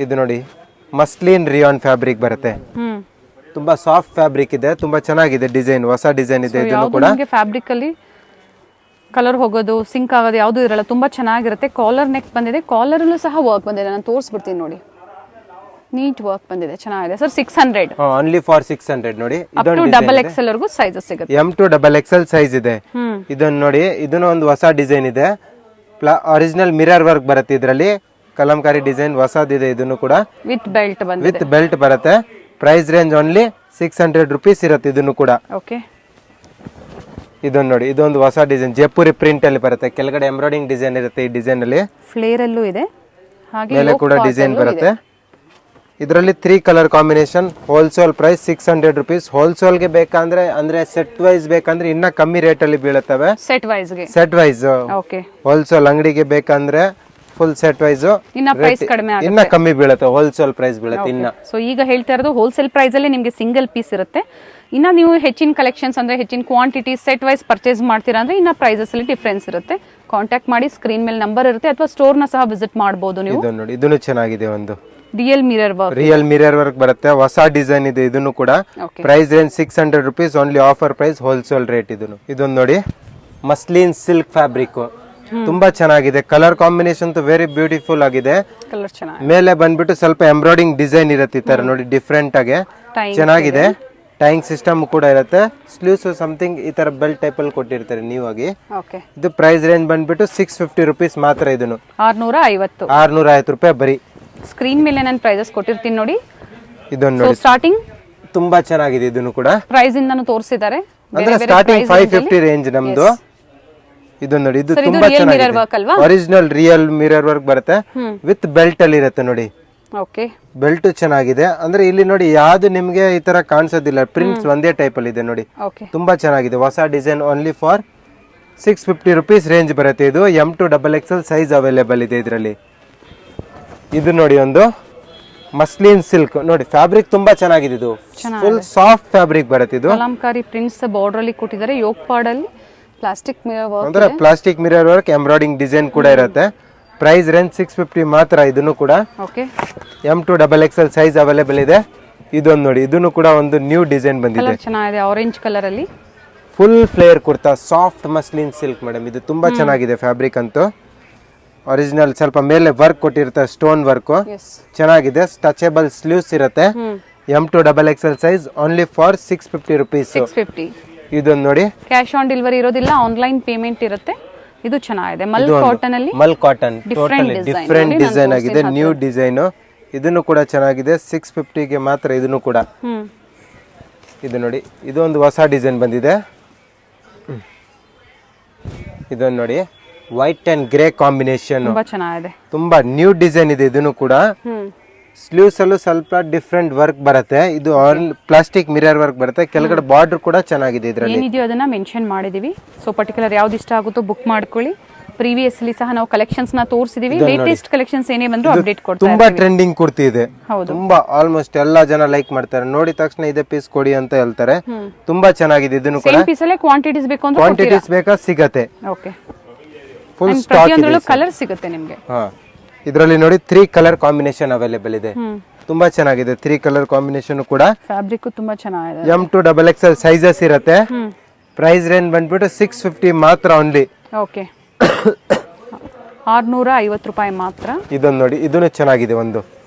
ಇದು ನೋಡಿ ಮಸ್ಲಿನ್ ರಿಯಾನ್ ಫ್ಯಾಬ್ರಿಕ್ ಬರುತ್ತೆ. ತುಂಬಾ ಸಾಫ್ಟ್ ಫ್ಯಾಬ್ರಿಕ್ ಇದೆ, ತುಂಬಾ ಚೆನ್ನಾಗಿದೆ ಡಿಸೈನ್, ಹೊಸ ಡಿಸೈನ್ ಇದೆ. ಇದನ್ನು ಕೂಡ ನಿಮಗೆ ಫ್ಯಾಬ್ರಿಕ್ ಅಲ್ಲಿ ಕಲರ್ ಹೋಗೋದು ಸಿಂಕ್ ಆಗೋದು ಯಾವುದು ಇರಲ್ಲ, ತುಂಬಾ ಚೆನ್ನಾಗಿರುತ್ತೆ. ಕಾಲರ್ ನೆಕ್ ಬಂದಿದೆ, ಕಾಲರ್ ಅಲ್ಲೂ ಸಹ ವರ್ಕ್ ಬಂದಿದೆ. ನಾನು ತೋರಿಸ್ಬಿಡ್ತೀನಿ ನೋಡಿ, ನೀಟ್ ವರ್ಕ್ ಬಂದಿದೆ, ಚೆನ್ನಾಗಿದೆ ಸರ್. 600 ಓನ್ಲಿ ಫಾರ್ 600 ನೋಡಿ. ಅಪ್ ಟು ಡಬಲ್ ಎಕ್ಸೆಲ್ ವರೆಗೂ ಸೈಜಸ್ ಸಿಗುತ್ತೆ. M to XXL ಸೈಜ್ ಇದೆ. ಇದನ್ನ ನೋಡಿ, ಇದನ್ನ ಒಂದು ಹೊಸ ಡಿಸೈನ್ ಇದೆ. ಒರಿಜಿನಲ್ ಮಿರರ್ ವರ್ಕ್ ಬರುತ್ತೆ ಇದರಲ್ಲಿ, ಕಲಂಕಾರಿ ಡಿಸೈನ್ ಹೊಸದಿದೆ. ಇದನ್ನು ಕೂಡ ವಿತ್ ಬೆಲ್ಟ್ ಬಂದಿದೆ, ವಿತ್ ಬೆಲ್ಟ್ ಬರುತ್ತೆ. ಪ್ರೈಸ್ ರೇಂಜ್ ಓನ್ಲಿ 600 rupees ಇರುತ್ತೆ. ಇದನ್ನು ಕೂಡ ಓಕೆ. ಇದನ್ನ ನೋಡಿ, ಇದೊಂದು ಹೊಸ ಡಿಸೈನ್ ಜೈಪುರಿ ಪ್ರಿಂಟ್ ಅಲ್ಲಿ ಬರುತ್ತೆ. ಕೆಳಗಡೆ ಎಂಬ್ರಾಯ್ಡಿಂಗ್ ಡಿಸೈನ್ ಇರುತ್ತೆ ಈ ಡಿಸೈನ್ ಅಲ್ಲಿ. ಫ್ಲೇರ್ ಅಲ್ಲೂ ಇದೆ, ಹಾಗೆ ಮೇಲೆ ಕೂಡ ಡಿಸೈನ್ ಬರುತ್ತೆ. ಇದರಲ್ಲಿ 3 colour combination. Wholesale price 600 rupees. Wholesale ಗೆ ಬೇಕಂದ್ರೆ ಅಂದ್ರೆ ಸೆಟ್ ವೈಸ್ ಬೇಕಂದ್ರೆ ಇನ್ನ ಕಮ್ಮಿ ರೇಟ್ ಅಲ್ಲಿ ಬೀಳುತ್ತವೆ. ಸೆಟ್ ವೈಸ್ ಗೆ, ಸೆಟ್ ವೈಸ್. ಓಕೆ. ಹೋಲ್ಸೇಲ್ ಅಂಗಡಿಗೆ ಬೇಕಂದ್ರೆ ಫುಲ್ ಸೆಟ್ ವೈಸ್ ಇನ್ನ ಪ್ರೈಸ್ ಕಡಿಮೆ ಆಗುತ್ತೆ, ಇನ್ನ ಕಮ್ಮಿ ಬೀಳುತ್ತೆ. ಹೋಲ್ಸೇಲ್ ಪ್ರೈಸ್ ಬೀಳುತ್ತೆ ಇನ್ನ. ಸೊ ಈಗ ಹೇಳ್ತಾ ಇರೋದು ಹೋಲ್ಸೇಲ್ ಪ್ರೈಸ್ ಅಲ್ಲಿ ನಿಮಗೆ ಸಿಂಗಲ್ ಪೀಸ್ ಇರುತ್ತೆ. ಇನ್ನ ನೀವು ಹೆಚ್ಚಿನ ಕಲೆಕ್ಷನ್ಸ್ ಅಂದ್ರೆ ಹೆಚ್ಚಿನ ಕ್ವಾಂಟಿಟಿ ಸೆಟ್ ವೈಸ್ ಪರ್ಚೇಸ್ ಮಾಡ್ತೀರಾ ಅಂದ್ರೆ ಇನ್ನ ಪ್ರೈಸಸ್ ಅಲ್ಲಿ ಡಿಫರೆನ್ಸ್ ಇರುತ್ತೆ. ಕಾಂಟ್ಯಾಕ್ಟ್ ಮಾಡಿ, ಸ್ಕ್ರೀನ್ ಮೇಲೆ ನಂಬರ್ ಇರುತ್ತೆ, ಅಥವಾ ಸ್ಟೋರ್ ನ ಸಹ ವಿಸಿಟ್ ಮಾಡಬಹುದು ನೀವು. ಇದನ್ನ ನೋಡಿ, ಇದನ್ನು ಚೆನ್ನಾಗಿದೆ. ಒಂದು real mirror work, real mirror work ಬರುತ್ತೆ, ಹೊಸ ಡಿಸೈನ್ ಇದೆ. ಇದನ್ನು ಕೂಡ price range 600 rupees. Only offer price, wholesale rate. ಇದೊಂದು ನೋಡಿ ಮಸ್ಲಿನ್ ಸಿಲ್ಕ್ ಫ್ಯಾಬ್ರಿಕ್, ತುಂಬಾ ಚೆನ್ನಾಗಿದೆ. ಕಲರ್ ಕಾಂಬಿನೇಷನ್ ವೆರಿ ಬ್ಯೂಟಿಫುಲ್ ಆಗಿದೆ. ಕಲರ್ ಚೆನ್ನಾಗಿದೆ. ಮೇಲೆ ಬಂದ್ಬಿಟ್ಟು ಸ್ವಲ್ಪ ಎಂಬ್ರಾಯ್ಡಿಂಗ್ ಡಿಸೈನ್ ಇರುತ್ತೆ ಈ ತರ ನೋಡಿ, ಡಿಫ್ರೆಂಟ್ ಆಗಿ ಚೆನ್ನಾಗಿದೆ. ಟೈಯಿಂಗ್ ಸಿಸ್ಟಮ್ ಕೂಡ ಇರುತ್ತೆ. ಸ್ಲೀವ್ಸ್ ಸಮಥಿಂಗ್ ಈ ತರ ಬೆಲ್ಟ್ ಟೈಪ್ ಅಲ್ಲಿ ಕೊಟ್ಟಿರ್ತಾರೆ ನೀವು ಆಗಿ. ಓಕೆ. ಇದು ಪ್ರೈಸ್ ರೇಂಜ್ ಬಂದ್ಬಿಟ್ಟು 650 rupees ಮಾತ್ರ. ಇದನ್ನು 650 ರೂಪಾಯಿ ಬರೀ. ಸ್ಕ್ರೀನ್ ಮೇಲೆ ನಾನು ಪ್ರೈಸಸ್ ಕೊಟ್ಟಿರ್ತೀನಿ ನೋಡಿ. ಇದನ್ನು ನೋಡಿ, ಸ್ಟಾರ್ಟಿಂಗ್ ತುಂಬಾ ಚೆನ್ನಾಗಿದೆ. ಇದನ್ನು ಕೂಡ ಪ್ರೈಸ್ ಇಂದಾನು ತೋರಿಸಿದ್ದಾರೆ. ಅಂದ್ರೆ ಸ್ಟಾರ್ಟಿಂಗ್ 550 ರೇಂಜ್ ನಮ್ದು. ಇದನ್ನ ನೋಡಿ, ಇದು ತುಂಬಾ ಚೆನ್ನಾಗಿದೆ. ಒರಿಜಿನಲ್ ರಿಯಲ್ ಮಿರರ್ ವರ್ಕ್ ಬರುತ್ತೆ, ವಿತ್ ಬೆಲ್ಟ್ ಅಲ್ಲಿ ಇರುತ್ತೆ ನೋಡಿ. ಓಕೆ, ಬೆಲ್ಟ್ ಚೆನ್ನಾಗಿದೆ. ಅಂದ್ರೆ ಇಲ್ಲಿ ನೋಡಿ ಯಾವ್ದು ನಿಮ್ಗೆ ಈ ತರ ಕಾಣಿಸೋದಿಲ್ಲ, ಪ್ರಿಂಟ್ಸ್ ಒಂದೇ ಟೈಪ್ ಅಲ್ಲಿ ಇದೆ ನೋಡಿ. ಓಕೆ, ತುಂಬಾ ಚೆನ್ನಾಗಿದೆ. ಹೊಸ design. Only for 650 rupees range ಬರುತ್ತೆ. ಇದು M to XXL size available ಇದೆ ಇದರಲ್ಲಿ. ಇದು ನೋಡಿ ಒಂದು ಮಸ್ಲಿನ್ ಸಿಲ್ಕ್ ನೋಡಿ, ಫ್ಯಾಬ್ರಿಕ್ ತುಂಬಾ ಚೆನ್ನಾಗಿದೆ. ಇದು ಫುಲ್ ಸಾಫ್ಟ್ ಫ್ಯಾಬ್ರಿಕ್ ಬರುತ್ತೆ. ಇದು ಕಲಂಕಾರಿ ಪ್ರಿಂಟ್ಸ್ ಬಾರ್ಡರ್ ಅಲ್ಲಿ ಕೊಟ್ಟಿದ್ದಾರೆ. ಯೋಕ್ ಪಾಡ್ ಅಲ್ಲಿ ಪ್ಲಾಸ್ಟಿಕ್ ಮಿರರ್ ವರ್ಕ್, ಅಂದ್ರೆ plastic mirror work, embroidering design ಕೂಡ ಇರುತ್ತೆ. ಪ್ರೈಸ್ ರೇಂಜ್ 650 ಮಾತ್ರ. ಇದನ್ನು ಕೂಡ okay. M to XXL size available ಇದೆ. ಇದೊಂದು ನೋಡಿ, ಇದನ್ನು ಕೂಡ ಒಂದು ನ್ಯೂ ಡಿಸೈನ್ ಬಂದಿದೆ. ಕಲರ್ ಚೆನ್ನಾಗಿದೆ, ಆರೆಂಜ್ ಕಲರ್ ಅಲ್ಲಿ. Full flare kurta, soft muslin silk madam. ಇದು ತುಂಬಾ ಚೆನ್ನಾಗಿದೆ ಫ್ಯಾಬ್ರಿಕ್ ಅಂತೂ. ಒರಿಜಿನಲ್ ಸ್ವಲ್ಪ ಮೇಲೆ ವರ್ಕ್ ಕೊಟ್ಟಿರುತ್ತೆ, ಸ್ಟೋನ್ ವರ್ಕ್ ಚೆನ್ನಾಗಿದೆ. ಟಚಬಲ್ ಸ್ಲೀವ್ಸ್ ಇರುತ್ತೆ. M to XXL size. Only for 650 rupees. 650. ಇದೊಂದು ನೋಡಿ, ಕ್ಯಾಶ್ ಆನ್ ಡೆಲಿವರಿ ಇರೋದಿಲ್ಲ, ಆನ್ಲೈನ್ ಪೇಮೆಂಟ್ ಇರುತ್ತೆ. ಇದು ಚೆನ್ನಾಗಿದೆ. ಮಲ್ ಕಾಟನ್ ಅಲ್ಲಿ, ಮಲ್ ಕಾಟನ್ ಟೋಟಲಿ ಡಿಫ್ರೆಂಟ್ ಡಿಸೈನ್ ಆಗಿದೆ, ನ್ಯೂ ಡಿಸೈನ್. ಇದನ್ನು ಕೂಡ ಚೆನ್ನಾಗಿದೆ. 650 ಗೆ ಮಾತ್ರ. ಇದನ್ನು ಕೂಡ ಇದು ನೋಡಿ, ಇದು ಒಂದು ಹೊಸ ಡಿಸೈನ್ ಬಂದಿದೆ. ಇದನ್ನು ನೋಡಿ, ವೈಟ್ ಅಂಡ್ ಗ್ರೇ ಕಾಂಬಿನೇಷನ್, ತುಂಬಾ ಚೆನ್ನಾಗಿದೆ. ತುಂಬಾ ನ್ಯೂ ಡಿಸೈನ್ ಇದೆ. ಇದನ್ನು ಕೂಡ ಸ್ಲೀವ್ಸ್ ಅಲ್ಲೂ ಸ್ವಲ್ಪ ಡಿಫ್ರೆಂಟ್ ವರ್ಕ್ ಬರುತ್ತೆ. ಇದು ಪ್ಲಾಸ್ಟಿಕ್ ಮಿರರ್ ವರ್ಕ್ ಬರುತ್ತೆ. ಕೆಳಗಡೆ ಬಾರ್ಡರ್ ಕೂಡ ಚೆನ್ನಾಗಿದೆ. ಇದರಲ್ಲಿ ಏನಿದೆಯೋ ಅದನ್ನ ಮೆನ್ಷನ್ ಮಾಡಿದೀವಿ. ಸೊ ಪರ್ಟಿಕ್ಯುಲರ್ ಯಾವ್ದು ಇಷ್ಟ ಆಗುತ್ತೋ ಬುಕ್ ಮಾಡ್ಕೊಳ್ಳಿ. ಪ್ರೀವಿಯಸ್ಲಿ ಸಹ ನಾವು ಕಲೆಕ್ಷನ್ಸ್ ನ ತೋರಿಸಿದೀವಿ. ಲೇಟೆಸ್ಟ್ ಕಲೆಕ್ಷನ್ಸ್ ಏನೇ ಬಂದ್ರು ಅಪ್ಡೇಟ್ ಕೊಡ್ತೀವಿ. ತುಂಬಾ ಟ್ರೆಂಡಿಂಗ್ ಕುರ್ತಿ ಇದೆ. ತುಂಬಾ ಆಲ್ಮೋಸ್ಟ್ ಎಲ್ಲಾ ಜನ ಲೈಕ್ ಮಾಡ್ತಾರೆ. ನೋಡಿದ ತಕ್ಷಣ ಇದೇ ಪೀಸ್ ಕೊಡಿ ಅಂತ ಹೇಳ್ತಾರೆ. ತುಂಬಾ ಚೆನ್ನಾಗಿದೆ. ಇದನ್ನು ಕೂಡ ಸೇಮ್ ಪೀಸ್ ಅಲ್ಲೇ ಕ್ವಾಂಟಿಟೀಸ್ ಬೇಕು ಅಂದ್ರೆ ಕ್ವಾಂಟಿಟೀಸ್ ಬೇಕಾ ಸಿಗತ್ತೆ. ಓಕೆ, ಫುಲ್ ಸ್ಟಾಕ್ ಇದೆ. ಕಲರ್ ಸಿಗುತ್ತೆ ನಿಮಗೆ. ಇದರಲ್ಲಿ ನೋಡಿ 3 ಕಲರ್ ಕಾಂಬಿನೇಷನ್ ಅವೈಲೇಬಲ್ ಇದೆ. ತುಂಬಾ ಚೆನ್ನಾಗಿದೆ. 3 ಕಲರ್ ಕಾಂಬಿನೇಷನ್ ಕೂಡ. ಫ್ಯಾಬ್ರಿಕ್ ತುಂಬಾ ಚೆನ್ನಾಗಿದೆ. M to XXL ಸೈಜಸ್ ಇರುತ್ತೆ. ಪ್ರೈಸ್ ರೇಂಜ್ ಬಂದ್ಬಿಟ್ಟು 650 ಮಾತ್ರ ಓನ್ಲಿ. ಓಕೆ, 650 ರೂಪಾಯಿ ಮಾತ್ರ. ಇದನ್ನ ನೋಡಿ, ಇದನ್ನು ಚೆನ್ನಾಗಿದೆ. ಒಂದು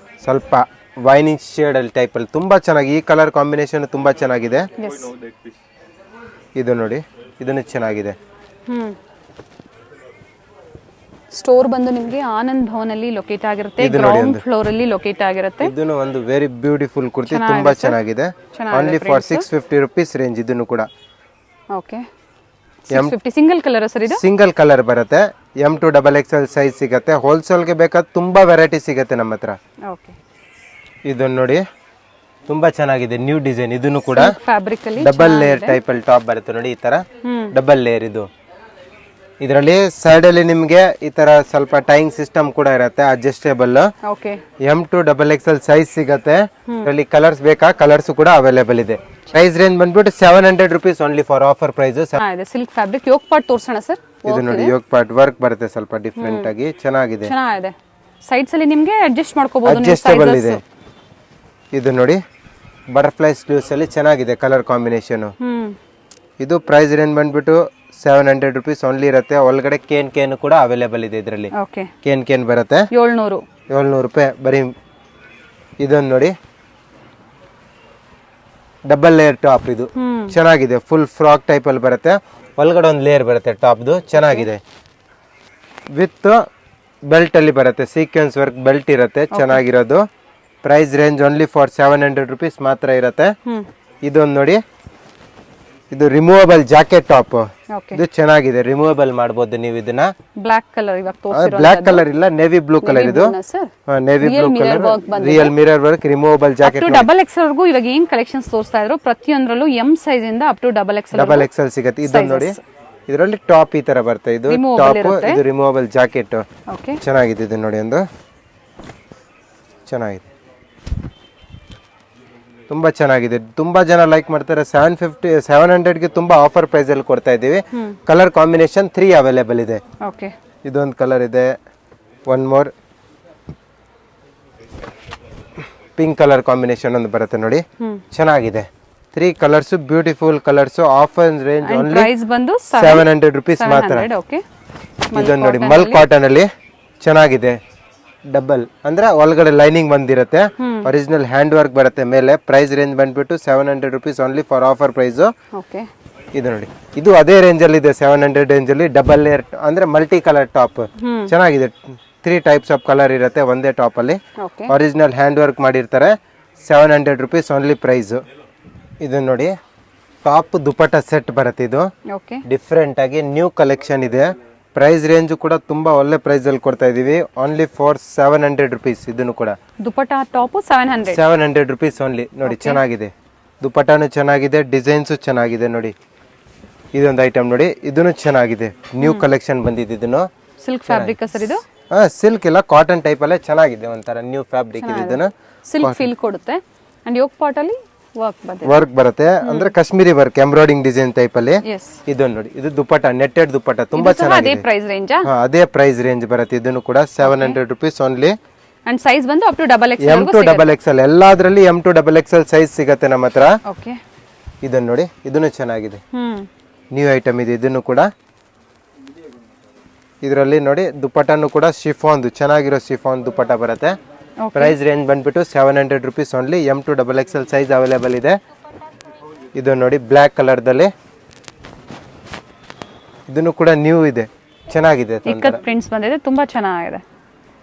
ಸ್ವಲ್ಪ ವೈನಿಂಗ್ ಶೇಡ್ ಅಲ್ಲಿ ಟೈಪ್ ಅಲ್ಲಿ ತುಂಬಾ ಚೆನ್ನಾಗಿ. ಈ ಕಲರ್ ಕಾಂಬಿನೇಷನ್ ತುಂಬಾ ಚೆನ್ನಾಗಿದೆ. ಇದು ನೋಡಿ, ಇದನ್ನು ಚೆನ್ನಾಗಿದೆ. ಸ್ಟೋರ್ ಬಂದು ನಿಮಗೆ ಆನಂದ್ ಭವನ್ ಅಲ್ಲಿ ಲೊಕೇಟ್ ಆಗಿರುತ್ತೆ. ಗ್ರೌಂಡ್ ಫ್ಲೋರ್ ಅಲ್ಲಿ ಲೊಕೇಟ್ ಆಗಿರುತ್ತೆ. ಇದನ್ನು ಒಂದು ವೆರಿ ಬ್ಯೂಟಿಫುಲ್ ಕುರ್ತಿ, ತುಂಬಾ ಚೆನ್ನಾಗಿದೆ. Only for 650 rupees range. ಇದನ್ನು ಕೂಡ ಓಕೆ, 650 ಸಿಂಗಲ್ ಕಲರ್ ಸರ್. ಇದು ಸಿಂಗಲ್ ಕಲರ್ ಬರುತ್ತೆ. M to XXL ಸೈಜ್ ಸಿಗುತ್ತೆ. ಹೋಲ್ಸೇಲ್ ಗೆ ಬೇಕಾದ ತುಂಬಾ ವೆರೈಟಿ ಸಿಗುತ್ತೆ ನಮ್ಮ ಹತ್ರ. ಓಕೆ, ಇದನ್ನ ನೋಡಿ, ತುಂಬಾ ಚೆನ್ನಾಗಿದೆ. New design. ಇದನ್ನು ಕೂಡ ಫ್ಯಾಬ್ರಿಕ್ ಅಲ್ಲಿ ಡಬಲ್ ಲೇಯರ್ ಟೈಪ್ ಅಲ್ಲಿ ಟಾಪ್ ಬರುತ್ತೆ ನೋಡಿ. ಈ ತರ ಡಬಲ್ ಲೇಯರ್. ಇದು ಇದರಲ್ಲಿ ಸೈಡ್ ಅಲ್ಲಿ ನಿಮ್ಗೆ ಈ ತರ ಸ್ವಲ್ಪ ಟೈಯಿಂಗ್ ಸಿಸ್ಟಮ್ ಕೂಡ ಇರುತ್ತೆ, ಅಡ್ಜಸ್ಟೇಬಲ್. ಓಕೆ M2XXL ಸೈಜ್ ಸಿಗತ್ತೆ. ಇದರಲ್ಲಿ ಕಲರ್ಸ್ ಬೇಕಾ, ಕಲರ್ಸ್ ಕೂಡ ಅವೈಲೇಬಲ್ ಇದೆ. ಪ್ರೈಸ್ ರೇಂಜ್ ಬಂದ್ಬಿಟ್ಟು 700 rupees only for offer price. ಇದೆ ಸಿಲ್ಕ್ ಫ್ಯಾಬ್ರಿಕ್ ಯೋಕ್ ಪಾರ್ಟ್ ತೋರ್ಸೋಣ ಸರ್. ಇದು ನೋಡಿ ಯೋಗ್ ಪಾರ್ಟ್ ವರ್ಕ್ ಬರುತ್ತೆ, ಸ್ವಲ್ಪ ಡಿಫ್ರೆಂಟ್ ಆಗಿ ಚೆನ್ನಾಗಿದೆ. ಚೆನ್ನಾಗಿದೆ. ಸೈಡ್ಸ್ ಅಲ್ಲಿ ನಿಮ್ಗೆ ಅಡ್ಜಸ್ಟ್ ಮಾಡ್ಕೋಬಹುದು, ಅಡ್ಜಸ್ಟೇಬಲ್ ಇದೆ. ಇದು ನೋಡಿ ಬಟರ್ಫ್ಲೈ ಸ್ಲೀವ್ಸ್ ಅಲ್ಲಿ ಚೆನ್ನಾಗಿದೆ ಕಲರ್ ಕಾಂಬಿನೇಷನ್. ಇದು ಪ್ರೈಸ್ ರೇಂಜ್ ಬಂದ್ಬಿಟ್ಟು 700 rupees ಓನ್ಲಿ ಇರುತ್ತೆ. ಒಳಗಡೆ ಕೇನ್ ಕೂಡ ಅವೈಲೇಬಲ್ ಇದೆ. ಇದರಲ್ಲಿ ಓಕೆ ಕೇನ್ ಬರುತ್ತೆ 700 ರೂಪಾಯಿ ಬರೀ. ಇದೊಂದು ನೋಡಿ ಡಬಲ್ ಲೇಯರ್ ಟಾಪ್, ಇದು ಚೆನ್ನಾಗಿದೆ. ಫುಲ್ ಫ್ರಾಕ್ ಟೈಪ್ ಅಲ್ಲಿ ಬರುತ್ತೆ, ಒಳಗಡೆ ಒಂದು ಲೇಯರ್ ಬರುತ್ತೆ ಟಾಪ್ದು, ಚೆನ್ನಾಗಿದೆ. ವಿತ್ ಬೆಲ್ಟ್ ಅಲ್ಲಿ ಬರುತ್ತೆ, ಸೀಕ್ವೆನ್ಸ್ ವರ್ಕ್ ಬೆಲ್ಟ್ ಇರುತ್ತೆ, ಚೆನ್ನಾಗಿರೋದು. Price range only for 700 rupees ಮಾತ್ರ ಇರುತ್ತೆ. ಇದೊಂದು ನೋಡಿ, ಇದು ರಿಮೂವಬಲ್ ಜಾಕೆಟ್ ಟಾಪ್. ಇದು ಚೆನ್ನಾಗಿದೆ, ರಿಮೂವಬಲ್ ಮಾಡಬಹುದು ನೀವು ಇದನ್ನ. ಬ್ಲಾಕ್ ಕಲರ್ ಇವಾಗ ತೋರಿಸಿರೋ ಬ್ಲಾಕ್ ಕಲರ್ ಇಲ್ಲ, ನೇವಿ ಬ್ಲೂ ಕಲರ್. ಇದು navy blue colour, real mirror work, removable jacket. Double XL ವರ್ಗೂ ಇವಾಗ ಏನ್ ಕಲೆಕ್ಷನ್ಸ್ ತೋರಿಸ್ತಾ ಇದ್ರು ಪ್ರತಿಯೊಂದರಲ್ಲೂ ಎಂ ಸೈಜ್ ಇಂದ ಅಪ್ ಟು ಡಬಲ್ ಎಕ್ಸೆಲ್ ಸಿಗುತ್ತೆ. ಇದನ್ನ ನೋಡಿ, ಇದರಲ್ಲಿ ಟಾಪ್ ಈ ತರ ಬರುತ್ತೆ. ಇದು ಟಾಪ್, ಇದು ರಿಮೂವಬಲ್ ಜಾಕೆಟ್. ಚೆನ್ನಾಗಿದೆ. ಇದು ನೋಡಿ, ಒಂದು ಚೆನ್ನಾಗಿದೆ, ತುಂಬಾ ಚೆನ್ನಾಗಿದೆ. ತುಂಬಾ ಜನ ಲೈಕ್ ಮಾಡ್ತಾರೆ. 700 ಗೆ ತುಂಬಾ ಆಫರ್ ಪ್ರೈಸ್ ಅಲ್ಲಿ ಕೊಡ್ತಾ ಇದೀವಿ. ಕಲರ್ ಕಾಂಬಿನೇಷನ್ 3 ಅವೈಲೇಬಲ್ ಇದೆ. ಇದೊಂದು ಕಲರ್ ಇದೆ, one more pink colour combination ಒಂದು ಬರುತ್ತೆ ನೋಡಿ, ಚೆನ್ನಾಗಿದೆ. 3 colours, beautiful colours. Offer range only 700 rupees ಮಾತ್ರ. ಇದೊಂದು ನೋಡಿ ಮಲ್ ಕಾಟನ್ ಅಲ್ಲಿ ಚೆನ್ನಾಗಿದೆ. ಡಬಲ್ ಅಂದ್ರೆ ಒಳಗಡೆ ಲೈನಿಂಗ್ ಬಂದಿರುತ್ತೆ, ಒರಿಜಿನಲ್ ಹ್ಯಾಂಡ್ ವರ್ಕ್ ಬರುತ್ತೆ ಮೇಲೆ. ಪ್ರೈಸ್ ರೇಂಜ್ ಬಂದ್ಬಿಟ್ಟು 700 rupees only for offer price. ಇದು ನೋಡಿ, ಇದು ಅದೇ ರೇಂಜ್ ಅಲ್ಲಿ ಇದೆ, 700 ರೇಂಜ್ ಅಲ್ಲಿ. ಡಬಲ್ ಲೇಯರ್ ಅಂದ್ರೆ ಮಲ್ಟಿ ಕಲರ್ ಟಾಪ್, ಚೆನ್ನಾಗಿದೆ. 3 ಟೈಪ್ಸ್ ಆಫ್ ಕಲರ್ ಇರುತ್ತೆ ಒಂದೇ ಟಾಪ್ ಅಲ್ಲಿ. ಒರಿಜಿನಲ್ ಹ್ಯಾಂಡ್ ವರ್ಕ್ ಮಾಡಿರ್ತಾರೆ. 700 rupees ಓನ್ಲಿ ಪ್ರೈಸ್. ಇದು ನೋಡಿ ಟಾಪ್ ದುಪಟ್ಟ ಸೆಟ್ ಬರುತ್ತೆ. ಇದು ಡಿಫ್ರೆಂಟ್ ಆಗಿ ನ್ಯೂ ಕಲೆಕ್ಷನ್ ಇದೆ. ಪ್ರೈಸ್ ರೇಂಜ್ ಕೂಡ ತುಂಬಾ ಒಳ್ಳೆ ಪ್ರೈಸ್ ಅಲ್ಲಿ ಕೊಡ್ತಾ ಇದೀವಿ, ಓನ್ಲಿ ಫಾರ್ 700 rupees. ಇದನ್ನು ಕೂಡ ದುಪಟ್ಟಾ ಟಾಪ್ 700 rupees ಓನ್ಲಿ. ನೋಡಿ ಚೆನ್ನಾಗಿದೆ, ದುಪಟ್ಟಾನು ಚೆನ್ನಾಗಿದೆ, ಡಿಸೈನ್ಸ್ ಚೆನ್ನಾಗಿದೆ. ನೋಡಿ ಇದೊಂದು ಐಟಮ್ ನೋಡಿ, ಇದನ್ನು ಚೆನ್ನಾಗಿದೆ, ನ್ಯೂ ಕಲೆಕ್ಷನ್ ಬಂದಿದೆ. ಇದನ್ನು ಸಿಲ್ಕ್ ಫ್ಯಾಬ್ರಿಕ್ ಸರ್. ಇದು ಸಿಲ್ಕ್ ಇಲ್ಲ, ಕಾಟನ್ ಟೈಪ್ ಅಲ್ಲೇ ಚೆನ್ನಾಗಿದೆ, ಒಂಥರ ನ್ಯೂ ಫ್ಯಾಬ್ರಿಕ್ ಇದೆ. ಇದನ್ನು ಸಿಲ್ಕ್ ಫೀಲ್ ಕೊಡುತ್ತೆ. ಅಂಡ್ ಯೋಕ್ ಪಾರ್ಟ್ ಅಲ್ಲಿ ವರ್ಕ್ ಬರುತ್ತೆ, ಅಂದ್ರೆ Kashmiri work, embroidering design type ಅಲ್ಲಿ. ಇದೊಂದು ನೋಡಿ, ಇದು ದುಪಟ್ಟ, ನೆಟ್ಟೆಡ್ ದುಪಟ್ಟ, ತುಂಬಾ ಚೆನ್ನಾಗಿದೆ. ಅದೇ ಪ್ರೈಸ್ ರೇಂಜ್ ಬರುತ್ತೆ. ಇದನ್ನು ಕೂಡ 700 rupees ಓನ್ಲಿ. ಅಂಡ್ ಸೈಜ್ ಬಂದು ಅಪ್ ಟು ಡಬಲ್ M2XXL ಎಲ್ಲಾದ್ರಲ್ಲಿ M2XXL ಸೈಜ್ ಸಿಗತ್ತೆ ನಮ್ಮ ಹತ್ರ. ಇದನ್ನ ನೋಡಿ, ಇದನ್ನು ಚೆನ್ನಾಗಿದೆ, ನ್ಯೂ ಐಟಮ್ ಇದೆ. ಇದನ್ನು ಕೂಡ ಇದರಲ್ಲಿ ನೋಡಿ ದುಪಟ್ಟನು ಕೂಡ ಶಿಫಾನ್, ಚೆನ್ನಾಗಿರೋ ಶಿಫಾನ್ ದುಪಟ್ಟ ಬರುತ್ತೆ. ಪ್ರೈಸ್ ರೇಂಜ್ ಬಂದ್ಬಿಟ್ಟು 700 rupees only. M2XXL size available ಇದೆ. ಇದು ನೋಡಿ ಬ್ಲ್ಯಾಕ್ ಕಲರ್ದಲ್ಲಿ, ಇದನ್ನು ಕೂಡ ನ್ಯೂ ಇದೆ, ಚೆನ್ನಾಗಿದೆ. ಪ್ರಿಂಟ್ಸ್ ಬಂದಿದೆ, ತುಂಬಾ ಚೆನ್ನಾಗಿದೆ.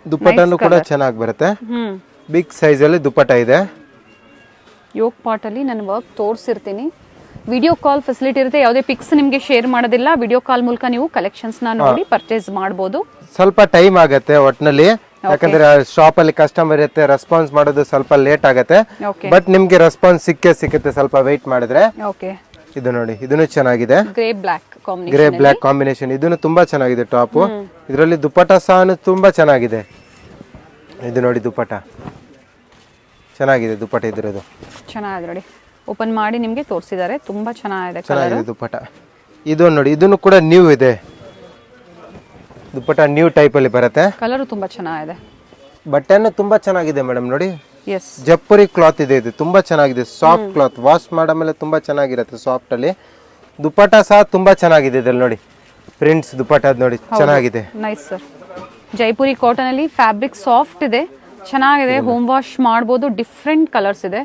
ದುಪಟ್ಟನು ಕೂಡ ಚೆನ್ನಾಗಿ ಬರುತ್ತೆ, ಬಿಗ್ ಸೈಜ್ ಅಲ್ಲಿ ದುಪಟ್ಟ ಇದೆ. ಯೋಕ್ ಪಾರ್ಟ್ ಅಲ್ಲಿ ನಾನು ವರ್ಕ್ ತೋರಿಸಿರ್ತೀನಿ. ವಿಡಿಯೋ ಕಾಲ್ ಫೆಸಿಲಿಟಿ ಇರುತ್ತೆ, ಯಾವುದೇ ಪಿಕ್ಸ್ ನಿಮಗೆ ಶೇರ್ ಮಾಡೋದಿಲ್ಲ. ವಿಡಿಯೋ ಕಾಲ್ ಮೂಲಕ ನೀವು ಕಲೆಕ್ಷನ್ಸ್ ನ ನೋಡಿ ಪರ್ಚೇಸ್ ಮಾಡಬಹುದು. ಸ್ವಲ್ಪ ಟೈಮ್ ಆಗುತ್ತೆ ಒಟ್ನಲ್ಲಿ, ಯಾಕಂದ್ರೆ ಶಾಪ್ ಅಲ್ಲಿ ಕಸ್ಟಮರ್ ಇರುತ್ತೆ, ರೆಸ್ಪಾನ್ಸ್ ಮಾಡೋದು ಸ್ವಲ್ಪ ಲೇಟ್ ಆಗುತ್ತೆ. ಬಟ್ ನಿಮ್ಗೆ ರೆಸ್ಪಾನ್ಸ್ ಸಿಕ್ಕುತ್ತೆ ಸ್ವಲ್ಪ ವೆಯ್ಟ್ ಮಾಡಿದ್ರೆ. ಇದು ನೋಡಿ, ಇದನ್ನು ಚೆನ್ನಾಗಿದೆ, ಗ್ರೇ ಬ್ಲ್ಯಾಕ್ ಕಾಂಬಿನೇಷನ್. ಇದನ್ನು ತುಂಬಾ ಚೆನ್ನಾಗಿದೆ ಟಾಪ್. ಇದರಲ್ಲಿ ದುಪಟ್ಟ ಸಹ ತುಂಬಾ ಚೆನ್ನಾಗಿದೆ. ಇದು ನೋಡಿ ದುಪಟ್ಟ ಚೆನ್ನಾಗಿದೆ, ದುಪಟ್ಟ ಇದ್ರದ್ದು ಚೆನ್ನಾಗಿದೆ ನೋಡಿ. ಓಪನ್ ಮಾಡಿ ನಿಮಗೆ ತೋರಿಸಿದ್ದಾರೆ, ತುಂಬಾ ಚೆನ್ನಾಗಿದೆ ದುಪಟ್ಟ. ಇದು ನೋಡಿ, ಇದನ್ನು ಕೂಡ ನ್ಯೂ ಇದೆ, ದುಪಟ್ಟ ನ್ಯೂ ಟೈಪ್ ಅಲ್ಲಿ ಬರುತ್ತೆ. ಕಲರ್ ತುಂಬಾ ಚೆನ್ನಾಗಿದೆ, ಬಟ್ಟೆನು ತುಂಬಾ ಚೆನ್ನಾಗಿದೆ ಮೇಡಮ್. ನೋಡಿ ಜಪ್ಪರಿ ಕ್ಲಾತ್ ಇದೆ, ಇದು ತುಂಬಾ ಚೆನ್ನಾಗಿದೆ. ಸಾಫ್ಟ್ ಕ್ಲಾತ್, ವಾಶ್ ಮಾಡಾದ್ಮೇಲೆ ತುಂಬಾ ಚೆನ್ನಾಗಿರುತ್ತೆ ಸಾಫ್ಟ್ ಅಲ್ಲಿ. ದುಪಟ್ಟ ಸಹ ತುಂಬಾ ಚೆನ್ನಾಗಿದೆ. ಇದ್ರಲ್ಲಿ ನೋಡಿ ಪ್ರಿಂಟ್ಸ್ ದುಪಟ್ಟ ನೋಡಿ ಚೆನ್ನಾಗಿದೆ. Nice sir. ಜೈಪುರಿ ಕಾಟನ್ ಅಲ್ಲಿ ಫ್ಯಾಬ್ರಿಕ್ ಸಾಫ್ಟ್ ಇದೆ, ಚೆನ್ನಾಗಿದೆ. ಹೋಮ್ ವಾಶ್ ಮಾಡಬಹುದು. ಡಿಫ್ರೆಂಟ್ ಕಲರ್ಸ್ ಇದೆ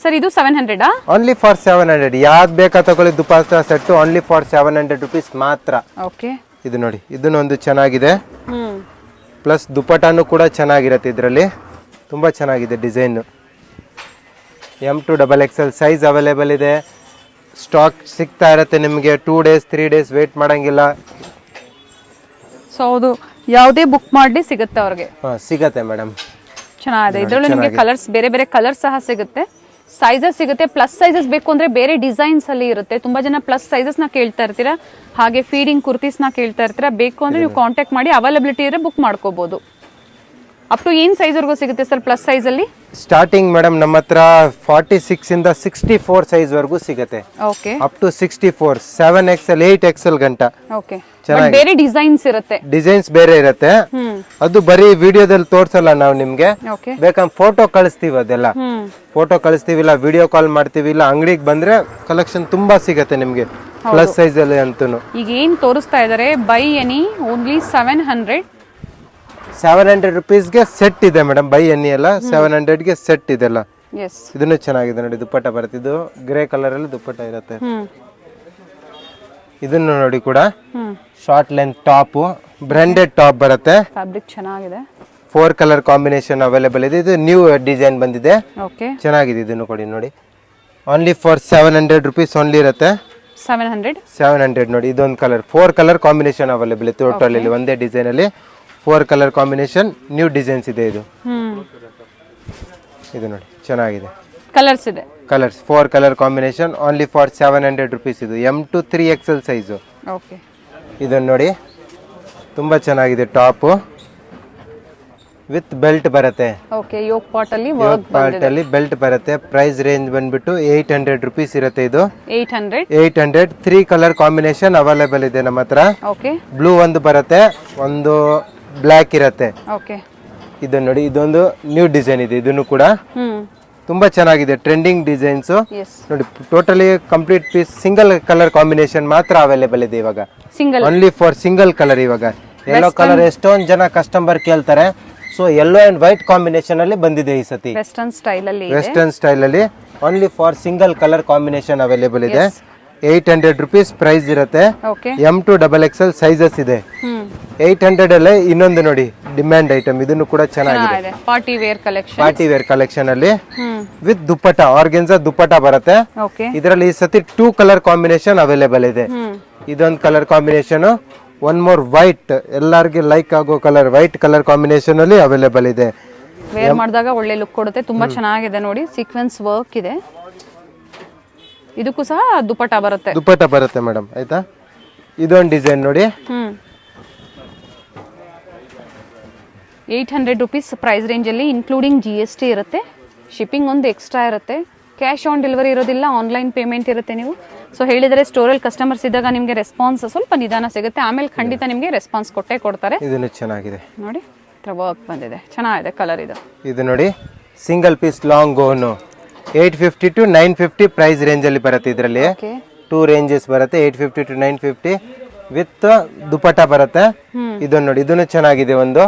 ಸರ್. ಇದು 700 ಓನ್ಲಿ ಫಾರ್ 700. ಯಾವ್ದು ಬೇಕಾ ತಗೊಳ್ಳಿ, dupatta set only for 700 rupees ಮಾತ್ರ. ಓಕೆ, ಇದು ನೋಡಿ, ಇದನ್ನೊಂದು ಚೆನ್ನಾಗಿದೆ. ಪ್ಲಸ್ ದುಪಟ್ಟಾನು ಕೂಡ ಚೆನ್ನಾಗಿರುತ್ತೆ. ಇದರಲ್ಲಿ ತುಂಬಾ ಚೆನ್ನಾಗಿದೆ ಡಿಸೈನ್. M2XXL ಸೈಜ್ ಅವೈಲೇಬಲ್ ಇದೆ. ಸ್ಟಾಕ್ ಸಿಗ್ತಾ ಇರುತ್ತೆ ನಿಮಗೆ. 2 days 3 days ವೇಟ್ ಮಾಡಂಗಿಲ್ಲ. ಸೊ ಅದು ಯಾವುದೇ ಬುಕ್ ಮಾಡಿ ಸಿಗುತ್ತೆ ಅವ್ರಿಗೆ. ಸಿಗತ್ತೆ ಮೇಡಮ್, ಚೆನ್ನಾಗಿದೆ. ಇದರಲ್ಲೂ ನಿಮಗೆ ಕಲರ್ಸ್, ಬೇರೆ ಬೇರೆ ಕಲರ್ಸ್ ಸಹ ಸಿಗುತ್ತೆ. ಸೈಜಸ್ ಸಿಗುತ್ತೆ. ಪ್ಲಸ್ ಸೈಜಸ್ ಬೇಕು ಅಂದ್ರೆ ಬೇರೆ ಡಿಸೈನ್ಸ್ ಅಲ್ಲಿ ಇರುತ್ತೆ. ತುಂಬಾ ಜನ ಪ್ಲಸ್ ಸೈಜಸ್ ನ ಕೇಳ್ತಾ ಇರ್ತೀರಾ, ಹಾಗೆ ಫೀಡಿಂಗ್ ಕುರ್ತೀಸ್ ನ ಕೇಳ್ತಾ ಇರ್ತೀರಾ. ಬೇಕು ಅಂದ್ರೆ ನೀವು ಕಾಂಟ್ಯಾಕ್ಟ್ ಮಾಡಿ, ಅವೈಲಬಿಲಿಟಿ ಇದ್ರೆ ಬುಕ್ ಮಾಡ್ಕೋಬಹುದು. ಅಪ್ ಟು ಏನ್ ಸೈಜ್ ವರ್ಗೂ ಸಿಗುತ್ತೆ ಸರ್ ಪ್ಲಸ್ ಸೈಜ್ ಅಲ್ಲಿ? ಸ್ಟಾರ್ಟಿಂಗ್ ಮೇಡಮ್ ನಮ್ಮ ಹತ್ರ 46 ಇಂದ 64 ಸೈಜ್ ವರೆಗೂ ಸಿಗುತ್ತೆ. Okay, up to 64, 7XL 8XL ಗಂಟ. ಓಕೆ, ಬೇರೆ ಡಿಸೈನ್ಸ್ ಇರುತ್ತೆ, ಡಿಸೈನ್ಸ್ ಬೇರೆ ಇರುತ್ತೆ. ಅದು ಬರೀ ವಿಡಿಯೋದಲ್ಲಿ ತೋರ್ಸಲ್ಲ ನಾವು ನಿಮ್ಗೆ. ಓಕೆ, ಬೇಕಂದ್ರೆ ಫೋಟೋ ಕಳಿಸ್ತೀವಿ, ಅದೆಲ್ಲ ಫೋಟೋ ಕಳಿಸ್ತೀವಿ, ಇಲ್ಲ ವಿಡಿಯೋ ಕಾಲ್ ಮಾಡ್ತೀವಿ, ಇಲ್ಲ ಅಂಗಡಿಗೆ ಬಂದ್ರೆ ಕಲೆಕ್ಷನ್ ತುಂಬಾ ಸಿಗತ್ತೆ ನಿಮ್ಗೆ ಪ್ಲಸ್ ಸೈಜ್ ಅಲ್ಲಿ ಅಂತೂ. ಈಗ ಏನ್ ತೋರಿಸ್ತಾ ಇದಾರೆ ಬೈ ಎನಿ ಓನ್ಲಿ 700 ರುಪೀಸ್ಗೆ ಸೆಟ್ ಇದೆ ಮೇಡಮ್. ಬೈ ಎನಿ ಎಲ್ಲ 700ಗೆ ಸೆಟ್ ಇದೆಲ್ಲ. ಎಸ್, ಇದನ್ನು ಚೆನ್ನಾಗಿದೆ ನೋಡಿ. ದುಪ್ಪಟ್ಟ ಬರುತ್ತೆ, ಇದು ಗ್ರೇ ಕಲರ್ ಅಲ್ಲಿ ದುಪ್ಪಟ್ಟ ಇರುತ್ತೆ. ಇದನ್ನು ನೋಡಿ ಕೂಡ short length top, branded top ಬರುತ್ತೆ. ಫ್ಯಾಬ್ರಿಕ್ ಚೆನ್ನಾಗಿದೆ. 4 ಕಲರ್ ಕಾಂಬಿನೇಷನ್ ಅವೈಲೇಬಲ್ ಇದೆ. ಇದು ನ್ಯೂ ಡಿಸೈನ್ ಬಂದಿದೆ, ಓಕೆ, ಚೆನ್ನಾಗಿದೆ. ಇದನ್ನು ಕೊಡಿ ನೋಡಿ. ಓನ್ಲಿ ಫಾರ್ 700 ರುಪೀಸ್ ಓನ್ಲಿ ಇರುತ್ತೆ. 700 ನೋಡಿ. ಇದೊಂದು ಕಲರ್, 4 ಕಲರ್ ಕಾಂಬಿನೇಷನ್ ಅವೈಲೇಬಲ್ ಇದೆ ಟೋಟಲ್ ಇಲ್ಲಿ ಒಂದೇ ಡಿಸೈನ್ ಅಲ್ಲಿ. 4 ಕಲರ್ ಕಾಂಬಿನೇಷನ್ ನ್ಯೂ ಡಿಸೈನ್ಸ್ ಇದೆ. ಇದು ನೋಡಿ ಚೆನ್ನಾಗಿದೆ. ಕಲರ್ಸ್ ಇದೆ, colours 4 colour combination only for 700 rupees. ಇದು M to 3XL size. Okay, ಇದನ್ನು ನೋಡಿ, ತುಂಬಾ ಚೆನ್ನಾಗಿದೆ. ಟಾಪ್ ವಿತ್ ಬೆಲ್ಟ್ ಬರುತ್ತೆ. ಓಕೆ, ಯೋಕ್ ಪಾರ್ಟ್ ಅಲ್ಲಿ ಯೋಕ್ ಪಾರ್ಟ್ ಅಲ್ಲಿ ಬೆಲ್ಟ್ ಬರುತ್ತೆ. ಪ್ರೈಸ್ ರೇಂಜ್ ಬಂದ್ಬಿಟ್ಟು 800 ರುಪೀಸ್ ಇರುತ್ತೆ. ಇದು 800. 3 ಕಲರ್ ಕಾಂಬಿನೇಷನ್ ಅವೈಲೇಬಲ್ ಇದೆ ನಮ್ಮ ಹತ್ರ. ಓಕೆ, ಬ್ಲೂ ಒಂದು ಬರುತ್ತೆ, ಒಂದು ಬ್ಲ್ಯಾಕ್ ಇರುತ್ತೆ. ಓಕೆ, ಇದನ್ನ ನೋಡಿ, ಇದೊಂದು ನ್ಯೂ ಡಿಸೈನ್ ಇದೆ. ಇದನ್ನು ಕೂಡ ತುಂಬಾ ಚೆನ್ನಾಗಿದೆ, ಟ್ರೆಂಡಿಂಗ್ ಡಿಸೈನ್ಸ್ ನೋಡಿ. Totally complete piece single colour combination ಮಾತ್ರ ಅವೈಲೇಬಲ್ ಇದೆ ಇವಾಗ. Single, only for single colour. ಇವಾಗ ಯೆಲ್ಲೋ ಕಲರ್ ಎಷ್ಟೊಂದು ಜನ ಕಸ್ಟಮರ್ ಕೇಳ್ತಾರೆ, so yellow and white combination ಅಲ್ಲಿ ಬಂದಿದೆ ಈ ಸತಿ. ವೆಸ್ಟರ್ನ್ ಸ್ಟೈಲ್ ಅಲ್ಲಿ, ವೆಸ್ಟರ್ನ್ ಸ್ಟೈಲ್ ಅಲ್ಲಿ only for single colour combination available ಇದೆ. 800 ರುಪೀಸ್ ಪ್ರೈಸ್ ಇರುತ್ತೆ. Okay, M to XXL sizes ಇದೆ. 800 ಅಲ್ಲೇ ಇನ್ನೊಂದು ನೋಡಿ ಡಿಮ್ಯಾಂಡ್ ಐಟಮ್. ಇದನ್ನು ಕೂಡ ಚೆನ್ನಾಗಿದೆ, party wear collection. Party wear collection ಅಲ್ಲಿ ವಿತ್ ದುಪ್ಪಟ್ಟ, ಆರ್ಗೆನ್ಸಾ ದುಪ್ಪಟ್ಟ ಬರುತ್ತೆ. ಓಕೆ, ಇದರಲ್ಲಿ ಈ ಸತಿ 2 ಕಲರ್ ಕಾಂಬಿನೇಷನ್ ಅವೈಲೇಬಲ್ ಇದೆ. ಇದೊಂದು colour combination, one more white, ಎಲ್ಲರಿಗೆ ಲೈಕ್ ಆಗೋ ಕಲರ್, ವೈಟ್ ಕಲರ್ ಕಾಂಬಿನೇಷನ್ ಅಲ್ಲಿ ಅವೈಲೇಬಲ್ ಇದೆ. ವೇರ್ ಮಾಡಿದಾಗ ಒಳ್ಳೆ ಲುಕ್ ಕೊಡುತ್ತೆ. ತುಂಬಾ ಚೆನ್ನಾಗಿದೆ ನೋಡಿ, ಸೀಕ್ವೆನ್ಸ್ ವರ್ಕ್ ಇದೆ. ಇದಕ್ಕೂ ಸಹ ದುಪ್ಪಟ್ಟ ಬರುತ್ತೆ. ದುಪ್ಪಟ್ಟ ಬರುತ್ತೆ ಮೇಡಮ್, ಆಯ್ತಾ. ಇದೊಂದು ಡಿಸೈನ್ ನೋಡಿ. 800 ರುಪೀಸ್ ಪ್ರೈಸ್ ರೇಂಜ್ ಅಲ್ಲಿ ಇನ್ಕ್ಲೂಡಿಂಗ್ GST ಇರುತ್ತೆ. ಶಿಪ್ಪಿಂಗ್ ಒಂದು ಎಕ್ಸ್ಟ್ರಾ ಇರುತ್ತೆ. ಕ್ಯಾಶ್ ಆನ್ ಡೆಲಿವರಿ ಇರೋದಿಲ್ಲ, ಆನ್ಲೈನ್ ಪೇಮೆಂಟ್ ಇರುತ್ತೆ. ನೀವು ಸೊ ಹೇಳಿದರೆ ಸ್ಟೋರಲ್ಲಿ ಕಸ್ಟಮರ್ಸ್ ಇದ್ದಾಗ ನಿಮಗೆ ರೆಸ್ಪಾನ್ಸ್ ಸ್ವಲ್ಪ ನಿಧಾನ ಸಿಗುತ್ತೆ, ಆಮೇಲೆ ಖಂಡಿತ ನಿಮಗೆ ರೆಸ್ಪಾನ್ಸ್ ಕೊಟ್ಟೇ ಕೊಡ್ತಾರೆ. ಇದನ್ನು ಚೆನ್ನಾಗಿದೆ ನೋಡಿ, ವರ್ಕ್ ಬಂದಿದೆ, ಚೆನ್ನಾಗಿದೆ ಕಲರ್ ಇದು. ಇದು ನೋಡಿ, single piece long gown 850 to 950 price range ಅಲ್ಲಿ ಬರುತ್ತೆ. ಇದರಲ್ಲಿ 2 ರೇಂಜಸ್ ಬರುತ್ತೆ, 850 to 950 ವಿತ್ ದುಪ್ಪಟ್ಟ ಬರುತ್ತೆ. ಇದನ್ನು ನೋಡಿ, ಇದನ್ನು ಚೆನ್ನಾಗಿದೆ. ಒಂದು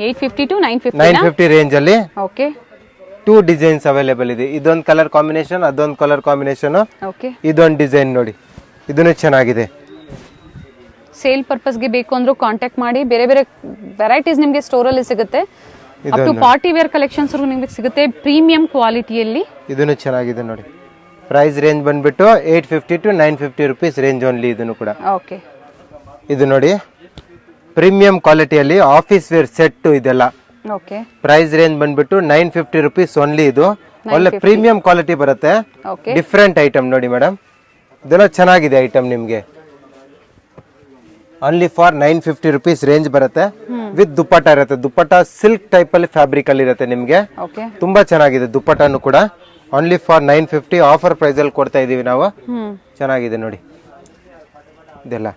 850 to 950 ರೇಂಜ್ ಅಲ್ಲಿ ಓಕೆ 2 ಡಿಸೈನ್ಸ್ ಅವೈಲೇಬಲ್ ಇದೆ. ಇದೊಂದು ಕಲರ್ ಕಾಂಬಿನೇಷನ್, ಅದೊಂದು ಕಲರ್ ಕಾಂಬಿನೇಷನ್. ಓಕೆ, ಇದೊಂದು ಡಿಸೈನ್ ನೋಡಿ, ಇದನ್ನು ಚೆನ್ನಾಗಿದೆ. ಸೇಲ್ ಪರ್ಪಸ್ಗೆ ಬೇಕು ಅಂದ್ರೂ ಕಾಂಟ್ಯಾಕ್ಟ್ ಮಾಡಿ. ಬೇರೆ ಬೇರೆ ವೆರೈಟೀಸ್ ನಿಮಗೆ ಸ್ಟೋರಲ್ಲಿ ಸಿಗುತ್ತೆ. Up to party wear collections ನಿಮಗೆ ಸಿಗುತ್ತೆ ಪ್ರೀಮಿಯಂ ಕ್ವಾಲಿಟಿಯಲ್ಲಿ. ಇದನ್ನು ಚೆನ್ನಾಗಿದೆ ನೋಡಿ. ಪ್ರೈಸ್ ರೇಂಜ್ ಬಂದ್ಬಿಟ್ಟು 850 to 950 ರುಪೀಸ್ ರೇಂಜ್ ಓನ್ಲಿ. ಇದನ್ನು ಕೂಡ ಓಕೆ, ಇದು ನೋಡಿ, ಪ್ರೀಮಿಯಂ ಕ್ವಾಲಿಟಿಯಲ್ಲಿ ಆಫೀಸ್ ವೇರ್ ಸೆಟ್ ಇದೆಲ್ಲ. ಓಕೆ, ಪ್ರೈಸ್ ರೇಂಜ್ ಬಂದ್ಬಿಟ್ಟು 950 ರುಪೀಸ್ ಓನ್ಲಿ. ಇದು ಒಳ್ಳೆ ಪ್ರೀಮಿಯಂ ಕ್ವಾಲಿಟಿ ಬರುತ್ತೆ, ಡಿಫ್ರೆಂಟ್ ಐಟಮ್ ನೋಡಿ ಮೇಡಮ್. ಇದೆಲ್ಲ ಚೆನ್ನಾಗಿದೆ ಐಟಮ್ ನಿಮ್ಗೆ. ಓನ್ಲಿ ಫಾರ್ 950 ರುಪೀಸ್ ರೇಂಜ್ ಬರುತ್ತೆ. ವಿತ್ ದುಪ್ಪಟ್ಟ ಇರುತ್ತೆ. ದುಪ್ಪಟ್ಟ ಸಿಲ್ಕ್ ಟೈಪ್ ಅಲ್ಲಿ ಫ್ಯಾಬ್ರಿಕ್ ಅಲ್ಲಿ ಇರುತ್ತೆ ನಿಮ್ಗೆ. ತುಂಬಾ ಚೆನ್ನಾಗಿದೆ ದುಪ್ಪಟ್ಟನು ಕೂಡ. ಓನ್ಲಿ ಫಾರ್ 950 ಆಫರ್ ಪ್ರೈಸ್ ಅಲ್ಲಿ ಕೊಡ್ತಾ ಇದೀವಿ ನಾವು. ಚೆನ್ನಾಗಿದೆ ನೋಡಿ, ಇದೆಲ್ಲ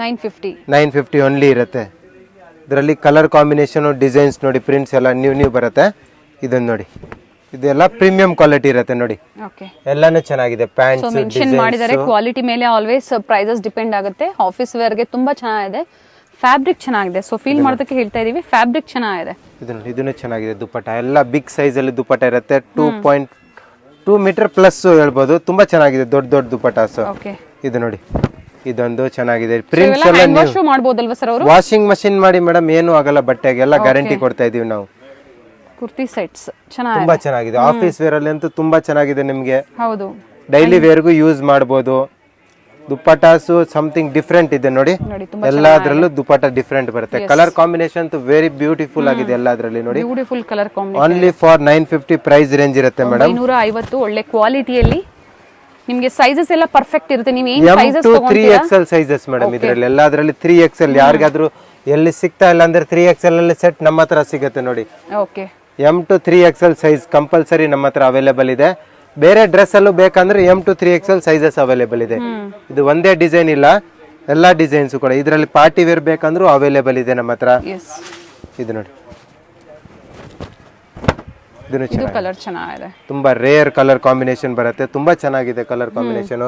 950 ಓನ್ಲಿ ಇರುತ್ತೆ. ಇದರಲ್ಲಿ ಕಲರ್ ಕಾಂಬಿನೇಷನ್, ಡಿಸೈನ್ಸ್ ನೋಡಿ, ಪ್ರಿಂಟ್ಸ್ ಎಲ್ಲ ನ್ಯೂ ಬರುತ್ತೆ. ಇದನ್ನ ನೋಡಿ, ಇದೆಲ್ಲ ಪ್ರೀಮಿಯಂ ಕ್ವಾಲಿಟಿ ಇರುತ್ತೆ ನೋಡಿ. ಎಲ್ಲಾನು ಚೆನ್ನಾಗಿದೆ. ಪ್ಯಾಂಟ್ಸ್ ಮೆನ್ಷನ್ ಮಾಡಿದರೆ ಕ್ವಾಲಿಟಿ ಮೇಲೆ ಆಲ್ವೇಸ್ ಪ್ರೈಸಸ್ ಡಿಪೆಂಡ್ ಆಗುತ್ತೆ. ಆಫೀಸ್ ವೇರ್ ಗೆ ತುಂಬಾ ಚೆನ್ನಾಗಿದೆ, ಫ್ಯಾಬ್ರಿಕ್ ಚೆನ್ನಾಗಿದೆ. ಸೊ ಫೀಲ್ ಮಾಡೋದಕ್ಕೆ ಹೇಳ್ತಾ ಇದೀವಿ, ಫ್ಯಾಬ್ರಿಕ್ ಚೆನ್ನಾಗಿದೆ. ಇದನ್ನು ಚೆನ್ನಾಗಿದೆ. ದುಪ್ಪಟ್ಟ ಎಲ್ಲ ಬಿಗ್ ಸೈಜ್ ಅಲ್ಲಿ ದುಪ್ಪಟ್ಟ ಇರುತ್ತೆ. 2.2 ಮೀಟರ್ ಪ್ಲಸ್ ಹೇಳ್ಬೋದು. ತುಂಬಾ ಚೆನ್ನಾಗಿದೆ, ದೊಡ್ಡ ದುಪ್ಪಟ್ಟಾಸ್. ಇದು ನೋಡಿ, ಇದೊಂದು ಚೆನ್ನಾಗಿದೆ. ಪ್ರಿಂಟ್ಸ್ ಎಲ್ಲ ಮಾಡಬಹುದಲ್ವಾ ಸರ್ ಅವರು? ವಾಷಿಂಗ್ ಮಷಿನ್ ಮಾಡಿ ಮೇಡಮ್, ಏನು ಆಗಲ್ಲ, ಬಟ್ಟೆಗೆ ಎಲ್ಲ ಗ್ಯಾರಂಟಿ ಕೊಡ್ತಾ ಇದೀವಿ ನಾವು. ಕುರ್ತಿ ಸೆಟ್ಸ್ ತುಂಬಾ ಚೆನ್ನಾಗಿದೆ. ಆಫೀಸ್ ವೇರ್ ಅಲ್ಲಿ ಅಂತೂ ತುಂಬಾ ಚೆನ್ನಾಗಿದೆ ನಿಮ್ಗೆ. ಹೌದು, ಡೈಲಿ ವೇರ್ಗೂ ಯೂಸ್ ಮಾಡಬಹುದು. ದುಪ್ಪಟಾಸು ಸಮಥಿಂಗ್ ಡಿಫ್ರೆಂಟ್ ಇದೆ ನೋಡಿ, ನೋಡಿ ತುಂಬಾ ಎಲ್ಲಾದ್ರಲ್ಲೂ ದುಪ್ಪಟ ಡಿಫ್ರೆಂಟ್ ಬರುತ್ತೆ. ಕಲರ್ ಕಾಂಬಿನೇಷನ್ ವೆರಿ ಬ್ಯೂಟಿಫುಲ್ ಆಗಿದೆ ಎಲ್ಲಾದ್ರಲ್ಲಿ ನೋಡಿ. Beautiful colour combination. Only for 950 price range ಇರುತ್ತೆ ಮೇಡಮ್. 950 ಒಳ್ಳೆ ಕ್ವಾಲಿಟಿಯಲ್ಲಿ ನಿಮಗೆ ಸೈಜಸ್ ಎಲ್ಲ ಪರ್ಫೆಕ್ಟ್ ಇರುತ್ತೆ. ನೀವು ಏನ್ sizes M2 ತಗೊಂತೀರಾ 3XL sizes madam ಇದರಲ್ಲಿ. ಎಲ್ಲಾದ್ರಲ್ಲಿ 3XL ಯಾರಿಗಾದ್ರೂ ಎಲ್ಲಿ ಸಿಗ್ತಾ ಇಲ್ಲ ಅಂದ್ರೆ 3XL ಅಲ್ಲಿ ಸೆಟ್ ನಮ್ಮ ಹತ್ರ ಸಿಗುತ್ತೆ ನೋಡಿ. Okay. M2 3XL size compulsory ನಮ್ಮ ಹತ್ರ ಅವೈಲೇಬಲ್ ಇದೆ. ಬೇರೆ ಡ್ರೆಸ್ ಅಲ್ಲೂ ಬೇಕಂದ್ರೆ M2 3XL ಸೈಜಸ್ ಅವೈಲೇಬಲ್ ಇದೆ. ಇದು ಒಂದೇ ಡಿಸೈನ್ ಇಲ್ಲ, ಎಲ್ಲಾ ಡಿಸೈನ್ಸ್ ಕೂಡ ಇದರಲ್ಲಿ ಪಾರ್ಟಿ ವೇರ್ ಬೇಕಂದ್ರೂ ಅವೈಲೇಬಲ್ ಇದೆ ನಮ್ಮ ಹತ್ರ. ಇದು ನೋಡಿ, ಇದು ಕಲರ್ ಚೆನ್ನಾಗಿದೆ, ತುಂಬಾ ರೇರ್ ಕಲರ್ ಕಾಂಬಿನೇಷನ್ ಬರುತ್ತೆ, ತುಂಬಾ ಚೆನ್ನಾಗಿದೆ ಕಲರ್ ಕಾಂಬಿನೇಷನ್.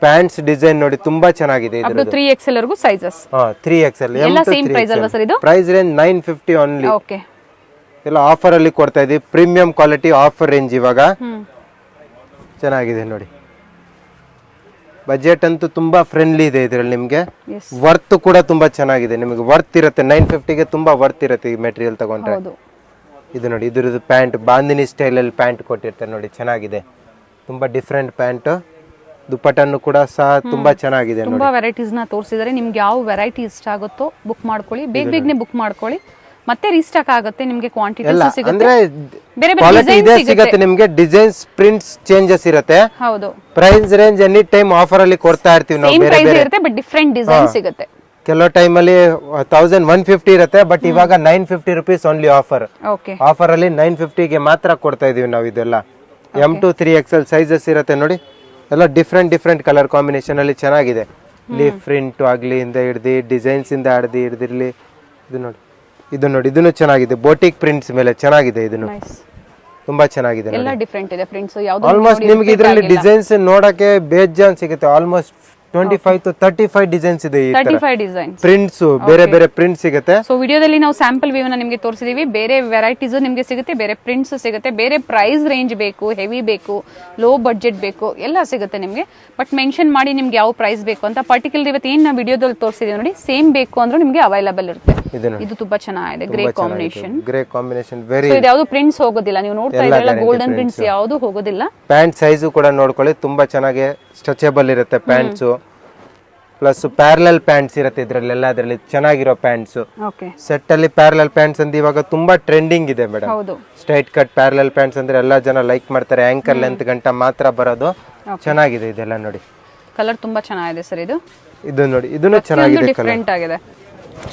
ಪ್ಯಾಂಟ್ಸ್ ಡಿಸೈನ್ ನೋಡಿ ತುಂಬಾ ಚೆನ್ನಾಗಿದೆ. ಇದು 3XL ವರೆಗೂ ಸೈಜಸ್. 3XL ಎಲ್ಲ ಸೇಮ್ ಪ್ರೈಸ್ ಅಲ್ವಾ ಸರ್ ಇದು? Price range 950 only. ಓಕೆ. ಎಲ್ಲ ಆಫರ್ ಅಲ್ಲಿ ಕೊಡ್ತಾ ಇದೀವಿ, ಪ್ರೀಮಿಯಂ ಕ್ವಾಲಿಟಿ ಆಫರ್ ರೇಂಜ್ ಇವಾಗ. ಚೆನ್ನಾಗಿದೆ ನೋಡಿ, ಬಜೆಟ್ ಅಂತೂ ತುಂಬಾ ಫ್ರೆಂಡ್ಲಿ ಇದೆ ಇದರಲ್ಲಿ. ನಿಮ್ಗೆ ವರ್ತ್ ಕೂಡ ತುಂಬಾ ಚೆನ್ನಾಗಿದೆ, ನಿಮಗೆ ವರ್ತ್ ಇರುತ್ತೆ. 950ಗೆ ತುಂಬಾ ವರ್ತ್ ಇರುತ್ತೆ ಈ ಮೆಟೀರಿಯಲ್ ತಗೊಂಡ್ರೆ. ಇದು ನೋಡಿ, ಇದ್ರದ್ದು ಪ್ಯಾಂಟ್ ಬಾಂದಿನಿ ಸ್ಟೈಲ್ ಅಲ್ಲಿ ಪ್ಯಾಂಟ್ ಕೊಟ್ಟಿರ್ತಾರೆ ನೋಡಿ, ಚೆನ್ನಾಗಿದೆ. ತುಂಬಾ ಡಿಫ್ರೆಂಟ್ ಪ್ಯಾಂಟ್. ದುಪ್ಪಟ್ಟನ್ನು ಕೂಡ ಸಹ ತುಂಬಾ ಚೆನ್ನಾಗಿದೆ. ತುಂಬಾ ವೆರೈಟೀಸ್ ನ ತೋರಿಸಿದರೆ ನಿಮ್ಗೆ ಯಾವ ವೆರೈಟಿ ಇಷ್ಟ ಆಗುತ್ತೋ ಬುಕ್ ಮಾಡ್ಕೊಳ್ಳಿ, ಬೇಗನೆ ಬುಕ್ ಮಾಡ್ಕೊಳ್ಳಿ, ಮತ್ತೆ ರೀಸ್ಟಾಕ್ ಆಗುತ್ತೆ. ನಿಮ್ಗೆ ಕ್ವಾಂಟಿಟಿ ಸಿಗುತ್ತೆ, ಅಂದ್ರೆ ಬೇರೆ ಕ್ವಾಲಿಟಿ ಇದೆ ಸಿಗುತ್ತೆ ನಿಮ್ಗೆ. ಡಿಸೈನ್ಸ್ ಪ್ರಿಂಟ್ಸ್ ಚೇಂಜಸ್ ಇರುತ್ತೆ. ಹೌದು. Price range any time offer ಅಲ್ಲಿ ಕೊಡ್ತಾ ಇರ್ತೀವಿ ನಾವು. ಸೇಮ್ ಪ್ರೈಸ್ ಇರುತ್ತೆ ಬಟ್ ಡಿಫರೆಂಟ್ ಡಿಸೈನ್ ಸಿಗುತ್ತೆ. ಕೆಲವು ಟೈಮ್ ಅಲ್ಲಿ 1150 ಇರುತ್ತೆ, ಬಟ್ ಇವಾಗ 950 rupees only offer. Okay. Offer ಅಲ್ಲಿ 950ಗೆ ಮಾತ್ರ ಕೊಡ್ತಾ ಇದೀವಿ ನಾವು ಇದೆಲ್ಲ. M2 3XL ಸೈಜಸ್ ಇರುತ್ತೆ ನೋಡಿ, ಎಲ್ಲ ಡಿಫ್ರೆಂಟ್ ಕಲರ್ ಕಾಂಬಿನೇಷನ್ ಅಲ್ಲಿ ಚೆನ್ನಾಗಿದೆ. ಲೀಫ್ ಪ್ರಿಂಟ್ ಆಗ್ಲಿ ಇಂದ ಹಿಡ್ದು ಡಿಸೈನ್ಸ್ ಇಂದ ಹಿಡ್ದಿರ್ಲಿ. ಇದು ನೋಡಿ, ಇದನ್ನು ಚೆನ್ನಾಗಿದೆ, ಬೋಟಿಕ್ ಪ್ರಿಂಟ್ಸ್ ಮೇಲೆ ಚೆನ್ನಾಗಿದೆ. ಇದನ್ನು ತುಂಬಾ ಚೆನ್ನಾಗಿದೆ, ಎಲ್ಲ ಡಿಫರೆಂಟ್ ಇದೆ ಪ್ರಿಂಟ್ಸ್. ಯಾವುದು ಆಲ್ಮೋಸ್ಟ್ ನಿಮ್ಗೆ ಇದರಲ್ಲಿ ಡಿಸೈನ್ಸ್ ನೋಡಕ್ಕೆ ಬೇಜಾನ್ ಸಿಗುತ್ತೆ. ಆಲ್ಮೋಸ್ಟ್ 25 to 35 ಡಿಸೈನ್ಸ್ ಇದೆ. 35 ಡಿಸೈನ್ಸ್ ಪ್ರಿಂಟ್ಸ್ ಬೇರೆ ಪ್ರಿಂಟ್ ಸಿಗುತ್ತೆ. ಸೊ ವಿಡಿಯೋದಲ್ಲಿ ನಾವು ಸ್ಯಾಂಪಲ್ ವ್ಯೂ ನ ನಿಮಗೆ ತೋರಿಸಿದೀವಿ. ಬೇರೆ ವೆರೈಟೀಸ್ ನಿಮಗೆ ಸಿಗುತ್ತೆ, ಬೇರೆ ಪ್ರಿಂಟ್ಸ್ ಸಿಗುತ್ತೆ, ಬೇರೆ ಪ್ರೈಸ್ ರೇಂಜ್ ಬೇಕು, ಹೆವಿ ಬೇಕು, ಲೋ ಬಡ್ಜೆಟ್ ಬೇಕು, ಎಲ್ಲ ಸಿಗುತ್ತೆ ನಿಮಗೆ. ಬಟ್ ಮೆನ್ಷನ್ ಮಾಡಿ ನಿಮ್ಗೆ ಯಾವ ಪ್ರೈಸ್ ಬೇಕು ಅಂತ. ಪರ್ಟಿಕ್ಯುಲರ್ ಇವತ್ತು ಏನ್ ನಾವು ವಿಡಿಯೋದಲ್ಲಿ ತೋರಿಸಿದೀವಿ ನೋಡಿ, ಸೇಮ್ ಬೇಕು ಅಂದ್ರೆ ನಿಮಗೆ ಅವೈಲೇಬಲ್ ಇರುತ್ತೆ. ಇದು ತುಂಬಾ ಚೆನ್ನಾಗಿದೆ, ಗ್ರೇ ಕಾಂಬಿನೇಷನ್ ವೆರಿ. ಇದು ಯಾವುದು ಪ್ರಿಂಟ್ಸ್ ಹೋಗೋದಿಲ್ಲ, ನೀವು ನೋಡ್ತಾ ಇದ್ದೀರಲ್ಲ ಗೋಲ್ಡನ್ ಪ್ರಿಂಟ್ಸ್ ಯಾವುದು ಹೋಗೋದಿಲ್ಲ. ಪ್ಯಾಂಟ್ ಸೈಜ್ ಕೂಡ ನೋಡ್ಕೊಳ್ಳಿ, ತುಂಬಾ ಚೆನ್ನಾಗಿ ಸ್ಟ್ರೆಚಬಲ್ ಇರುತ್ತೆ ಪ್ಯಾಂಟ್ಸ್. ಪ್ಲಸ್ ಪ್ಯಾರಲಲ್ ಪ್ಯಾಂಟ್ಸ್ ಇರುತ್ತೆ ಇದ್ರಲ್ಲಿ, ಎಲ್ಲದರಲ್ಲಿ ಚೆನ್ನಾಗಿರೋ ಪ್ಯಾಂಟ್ಸ್. ಸೆಟ್ ಅಲ್ಲಿ ಪ್ಯಾರಲಲ್ ಪ್ಯಾಂಟ್ಸ್ ಅಂತ ಇವಾಗ ತುಂಬಾ ಟ್ರೆಂಡಿಂಗ್ ಇದೆ madam. Straight cut parallel pants ಅಂದ್ರೆ ಎಲ್ಲಾ ಜನ ಲೈಕ್ ಮಾಡ್ತಾರೆ. ಆಂಕರ್ ಲೆಂತ್ ಗಂಟ ಮಾತ್ರ ಬರೋದು, ಚೆನ್ನಾಗಿದೆ ಇದೆಲ್ಲ ನೋಡಿ. ಕಲರ್ ತುಂಬಾ ಚೆನ್ನಾಗಿದೆ ಸರ್. ಇದು ನೋಡಿ, ಇದನ್ನು ಚೆನ್ನಾಗಿದೆ, ಡಿಫರೆಂಟ್ ಆಗಿದೆ.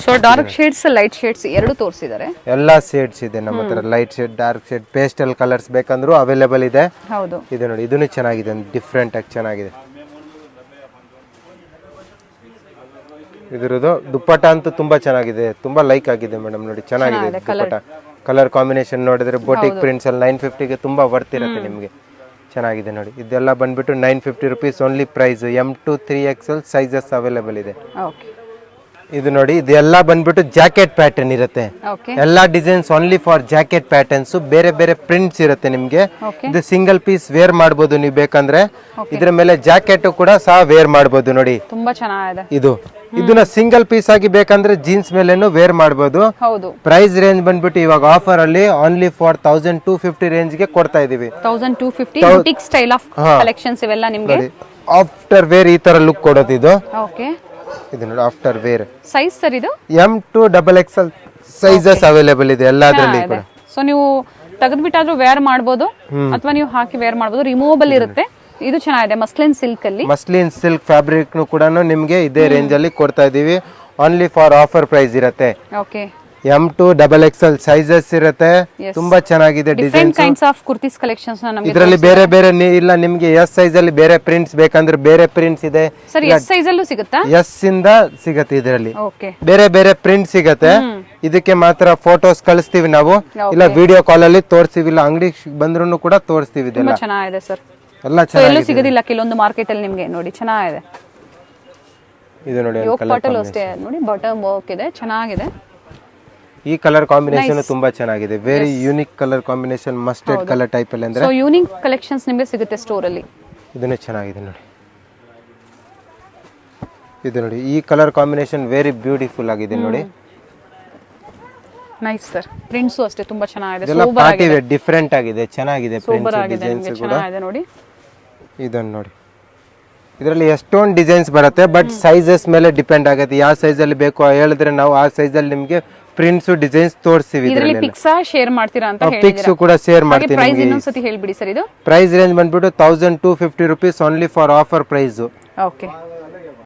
So dark shades, light shades ಎರಡು ತೋರಿಸಿದ್ದಾರೆ. ಎಲ್ಲಾ ಶೇಡ್ಸ್ ಇದೆ ನಮ್ಮ ಹತ್ರ. Light shade, dark shade, pastel colours ಬೇಕಂದ್ರೂ ಅವೈಲೇಬಲ್ ಇದೆ. ಹೌದು. ಇದು ನೋಡಿ, ಇದನ್ನು ಚೆನ್ನಾಗಿದೆ, ಡಿಫ್ರೆಂಟ್ ಆಗಿ ಚೆನ್ನಾಗಿದೆ. ಇದ್ರದ್ದು ದುಪ್ಪಟ ಅಂತೂ ತುಂಬಾ ಚೆನ್ನಾಗಿದೆ, ತುಂಬಾ ಲೈಕ್ ಆಗಿದೆ ಮೇಡಮ್ ನೋಡಿ, ಚೆನ್ನಾಗಿದೆ ದುಪ್ಪಟ. ಕಲರ್ ಕಾಂಬಿನೇಷನ್ ನೋಡಿದ್ರೆ ಬೋಟಿಕ್ ಪ್ರಿಂಟ್ಸ್ ಅಲ್ಲಿ 950ಗೆ ತುಂಬಾ ವರ್ತ್ ಇರುತ್ತೆ ನಿಮಗೆ. ಚೆನ್ನಾಗಿದೆ ನೋಡಿ. ಇದೆಲ್ಲ ಬಂದ್ಬಿಟ್ಟು 950 rupees only price. M2 3XL sizes available ಇದೆ. ಇದು ನೋಡಿ, ಇದೆಲ್ಲ ಬಂದ್ಬಿಟ್ಟು ಜಾಕೆಟ್ ಪ್ಯಾಟರ್ನ್ ಇರುತ್ತೆ. ಎಲ್ಲಾ designs only for jacket patterns. ಬೇರೆ ಪ್ರಿಂಟ್ಸ್ ಇರುತ್ತೆ ನಿಮ್ಗೆ. ಇದು ಸಿಂಗಲ್ ಪೀಸ್ ವೇರ್ ಮಾಡಬಹುದು ನೀವು ಬೇಕಂದ್ರೆ. ಇದ್ರ ಮೇಲೆ ಜಾಕೆಟ್ ಕೂಡ ಸಹ ವೇರ್ ಮಾಡಬಹುದು ನೋಡಿ, ತುಂಬಾ ಚೆನ್ನಾಗಿದೆ. ಇದನ್ನ ಸಿಂಗಲ್ ಪೀಸ್ ಆಗಿ ಬೇಕಂದ್ರೆ ಜೀನ್ಸ್ ಮೇಲೆನೂ ವೇರ್ ಮಾಡಬಹುದು. ಪ್ರೈಸ್ ರೇಂಜ್ ಬಂದ್ಬಿಟ್ಟು ಇವಾಗ ಆಫರ್ ಅಲ್ಲಿ ಓನ್ಲಿ ಫಾರ್ 1250 ರೇಂಜ್ ಗೆ ಕೊಡ್ತಾ ಇದೀವಿ. 1250 ಬುಟಿಕ್ ಸ್ಟೈಲ್ ಆಫ್ ಕಲೆಕ್ಷನ್ಸ್ ಇವೆಲ್ಲ ನಿಮಗೆ. ಆಫ್ಟರ್ ವೇರ್ ಈ ತರ ಲುಕ್ ಕೊಡೋದು ಇದು. ಇದು ನೋಡಿ, ಆಫ್ಟರ್ ವೇರ್. ಸೈಜ್ ಸರ್ ಇದು M2 XXL ಸೈಜಸ್ ಅವೈಲೇಬಲ್ ಇದೆ ಎಲ್ಲದರಲ್ಲಿ ಕೂಡ. ಸೊ ನೀವು ತೆಗೆದ್ಬಿಟ್ಟಾದ್ರೂ ವೇರ್ ಮಾಡಬಹುದು, ಅಥವಾ ನೀವು ಹಾಕಿ ವೇರ್ ಮಾಡಬಹುದು. ರಿಮೂವಬಲ್ ಇರುತ್ತೆ. ಇದು ಚೆನ್ನಾಗಿದೆ, ಮಸ್ಲಿನ್ ಸಿಲ್ಕ್ ಅಲ್ಲಿ. ಮಸ್ಲಿನ್ ಸಿಲ್ಕ್ ಫ್ಯಾಬ್ರಿಕ್ ಕೂಡ ನಿಮ್ಗೆ ಇದೇ ರೇಂಜ್ ಅಲ್ಲಿ ಕೊಡ್ತಾ ಇದೀವಿ. ಓನ್ಲಿ ಫಾರ್ ಆಫರ್ ಪ್ರೈಸ್ ಇರುತ್ತೆ. ಓಕೆ. M2 XXL ಸೈಜಸ್ ಇರುತ್ತೆ, ತುಂಬಾ ಚೆನ್ನಾಗಿದೆ designs. Kinds of kurtis collections ನಮಗೆ ಇದರಲ್ಲಿ ಬೇರೆ ಇಲ್ಲ. ನಿಮ್ಗೆ S ಸೈಜ್ ಅಲ್ಲಿ ಬೇರೆ ಪ್ರಿಂಟ್ಸ್ ಬೇಕಂದ್ರೆ ಬೇರೆ ಪ್ರಿಂಟ್ಸ್ ಇದೆ ಸರ್. S ಸೈಜ್ ಅಲ್ಲೂ ಸಿಗುತ್ತಾ? S ಇಂದ ಸಿಗುತ್ತೆ ಇದರಲ್ಲಿ. ಓಕೆ. ಬೇರೆ ಪ್ರಿಂಟ್ ಸಿಗುತ್ತೆ. ಇದಕ್ಕೆ ಮಾತ್ರ ಫೋಟೋಸ್ ಕಳಿಸ್ತೀವಿ ನಾವು, ಇಲ್ಲ ವಿಡಿಯೋ ಕಾಲ್ ಅಲ್ಲಿ ತೋರಿಸ್ತೀವಿ, ಇಲ್ಲ ಅಂಗಡಿ ಬಂದ್ರು ಕೂಡ ತೋರಿಸ್ತೀವಿ. ಇದೆಲ್ಲ ಚೆನ್ನಾಗಿದೆ ಸರ್. ಎಲ್ಲ ಎಲ್ಲೂ ಸಿಗೋದಿಲ್ಲ ಕೆಲವೊಂದು ಮಾರ್ಕೆಟ್ ಅಲ್ಲಿ ನಿಮ್ಗೆ. ನೋಡಿ ಚೆನ್ನಾಗಿದೆ. ಇದು ನೋಡಿ, ಬಾಟಲ್ ಅಷ್ಟೇ ನೋಡಿ, ಬಾಟಮ್ ವರ್ಕ್ ಇದೆ, ಚೆನ್ನಾಗಿದೆ. ಈ ಕಲರ್ ಕಾಂಬಿನೇಷನ್ ತುಂಬಾ ಚೆನ್ನಾಗಿದೆ. Very unique colour combination, mustard colour type ಅಲ್ಲಿ. ಅಂದ್ರೆ ಸೋ ಯೂನಿಕ್ ಕಲೆಕ್ಷನ್ಸ್ ನಿಮಗೆ ಸಿಗುತ್ತೆ ಸ್ಟೋರ್ ಅಲ್ಲಿ. ಇದನ್ನು ಚೆನ್ನಾಗಿದೆ ನೋಡಿ. ಇದು ನೋಡಿ, ಈ ಕಲರ್ ಕಾಂಬಿನೇಷನ್ ವೆರಿ ಬ್ಯೂಟಿಫುಲ್ ಆಗಿದೆ ನೋಡಿ. Nice sir. ಪ್ರಿಂಟ್ಸ್ ಅಷ್ಟೇ ತುಂಬಾ ಚೆನ್ನಾಗಿದೆ, ಸೂಪರ್ ಆಗಿದೆ, ಡಿಫರೆಂಟ್ ಆಗಿದೆ, ಚೆನ್ನಾಗಿದೆ ಪ್ರಿಂಟ್ಸ್ ಡಿಸೈನ್ಸ್ ಕೂಡ. ಚೆನ್ನಾಗಿದೆ ನೋಡಿ. ಇದನ್ನ ನೋಡಿ, ಇದರಲ್ಲಿ ಎಷ್ಟೊಂದು ಡಿಸೈನ್ಸ್ ಬರುತ್ತೆ, ಬಟ್ ಸೈಜಸ್ ಮೇಲೆ ಡಿಪೆಂಡ್ ಆಗುತ್ತೆ. ಯಾವ ಸೈಜ್ ಅಲ್ಲಿ ಬೇಕು ಹೇಳಿದ್ರೆ ನಾವು ಆ ಸೈಜ್ ಅಲ್ಲಿ ನಿಮ್ಗೆ ಪ್ರಿಂಟ್ಸ್ ಡಿಸೈನ್ಸ್ ತೋರಿಸ್ತೀವಿ. ಇದರಲ್ಲಿ ಪಿಕ್ಸ್ ಶೇರ್ ಮಾಡ್ತೀರಾ ಅಂತ ಪಿಕ್ಸ್ ಕೂಡ ಶೇರ್ ಮಾಡ್ತೀನಿ. ಪ್ರೈಸ್ ಇನ್ನೊಂದ್ಸತಿ ಹೇಳ್ಬಿಡಿ ಸರ್. ಇದು ಪ್ರೈಸ್ ರೇಂಜ್ ಬಂದ್ಬಿಟ್ಟು 1250 rupees only for offer price. Okay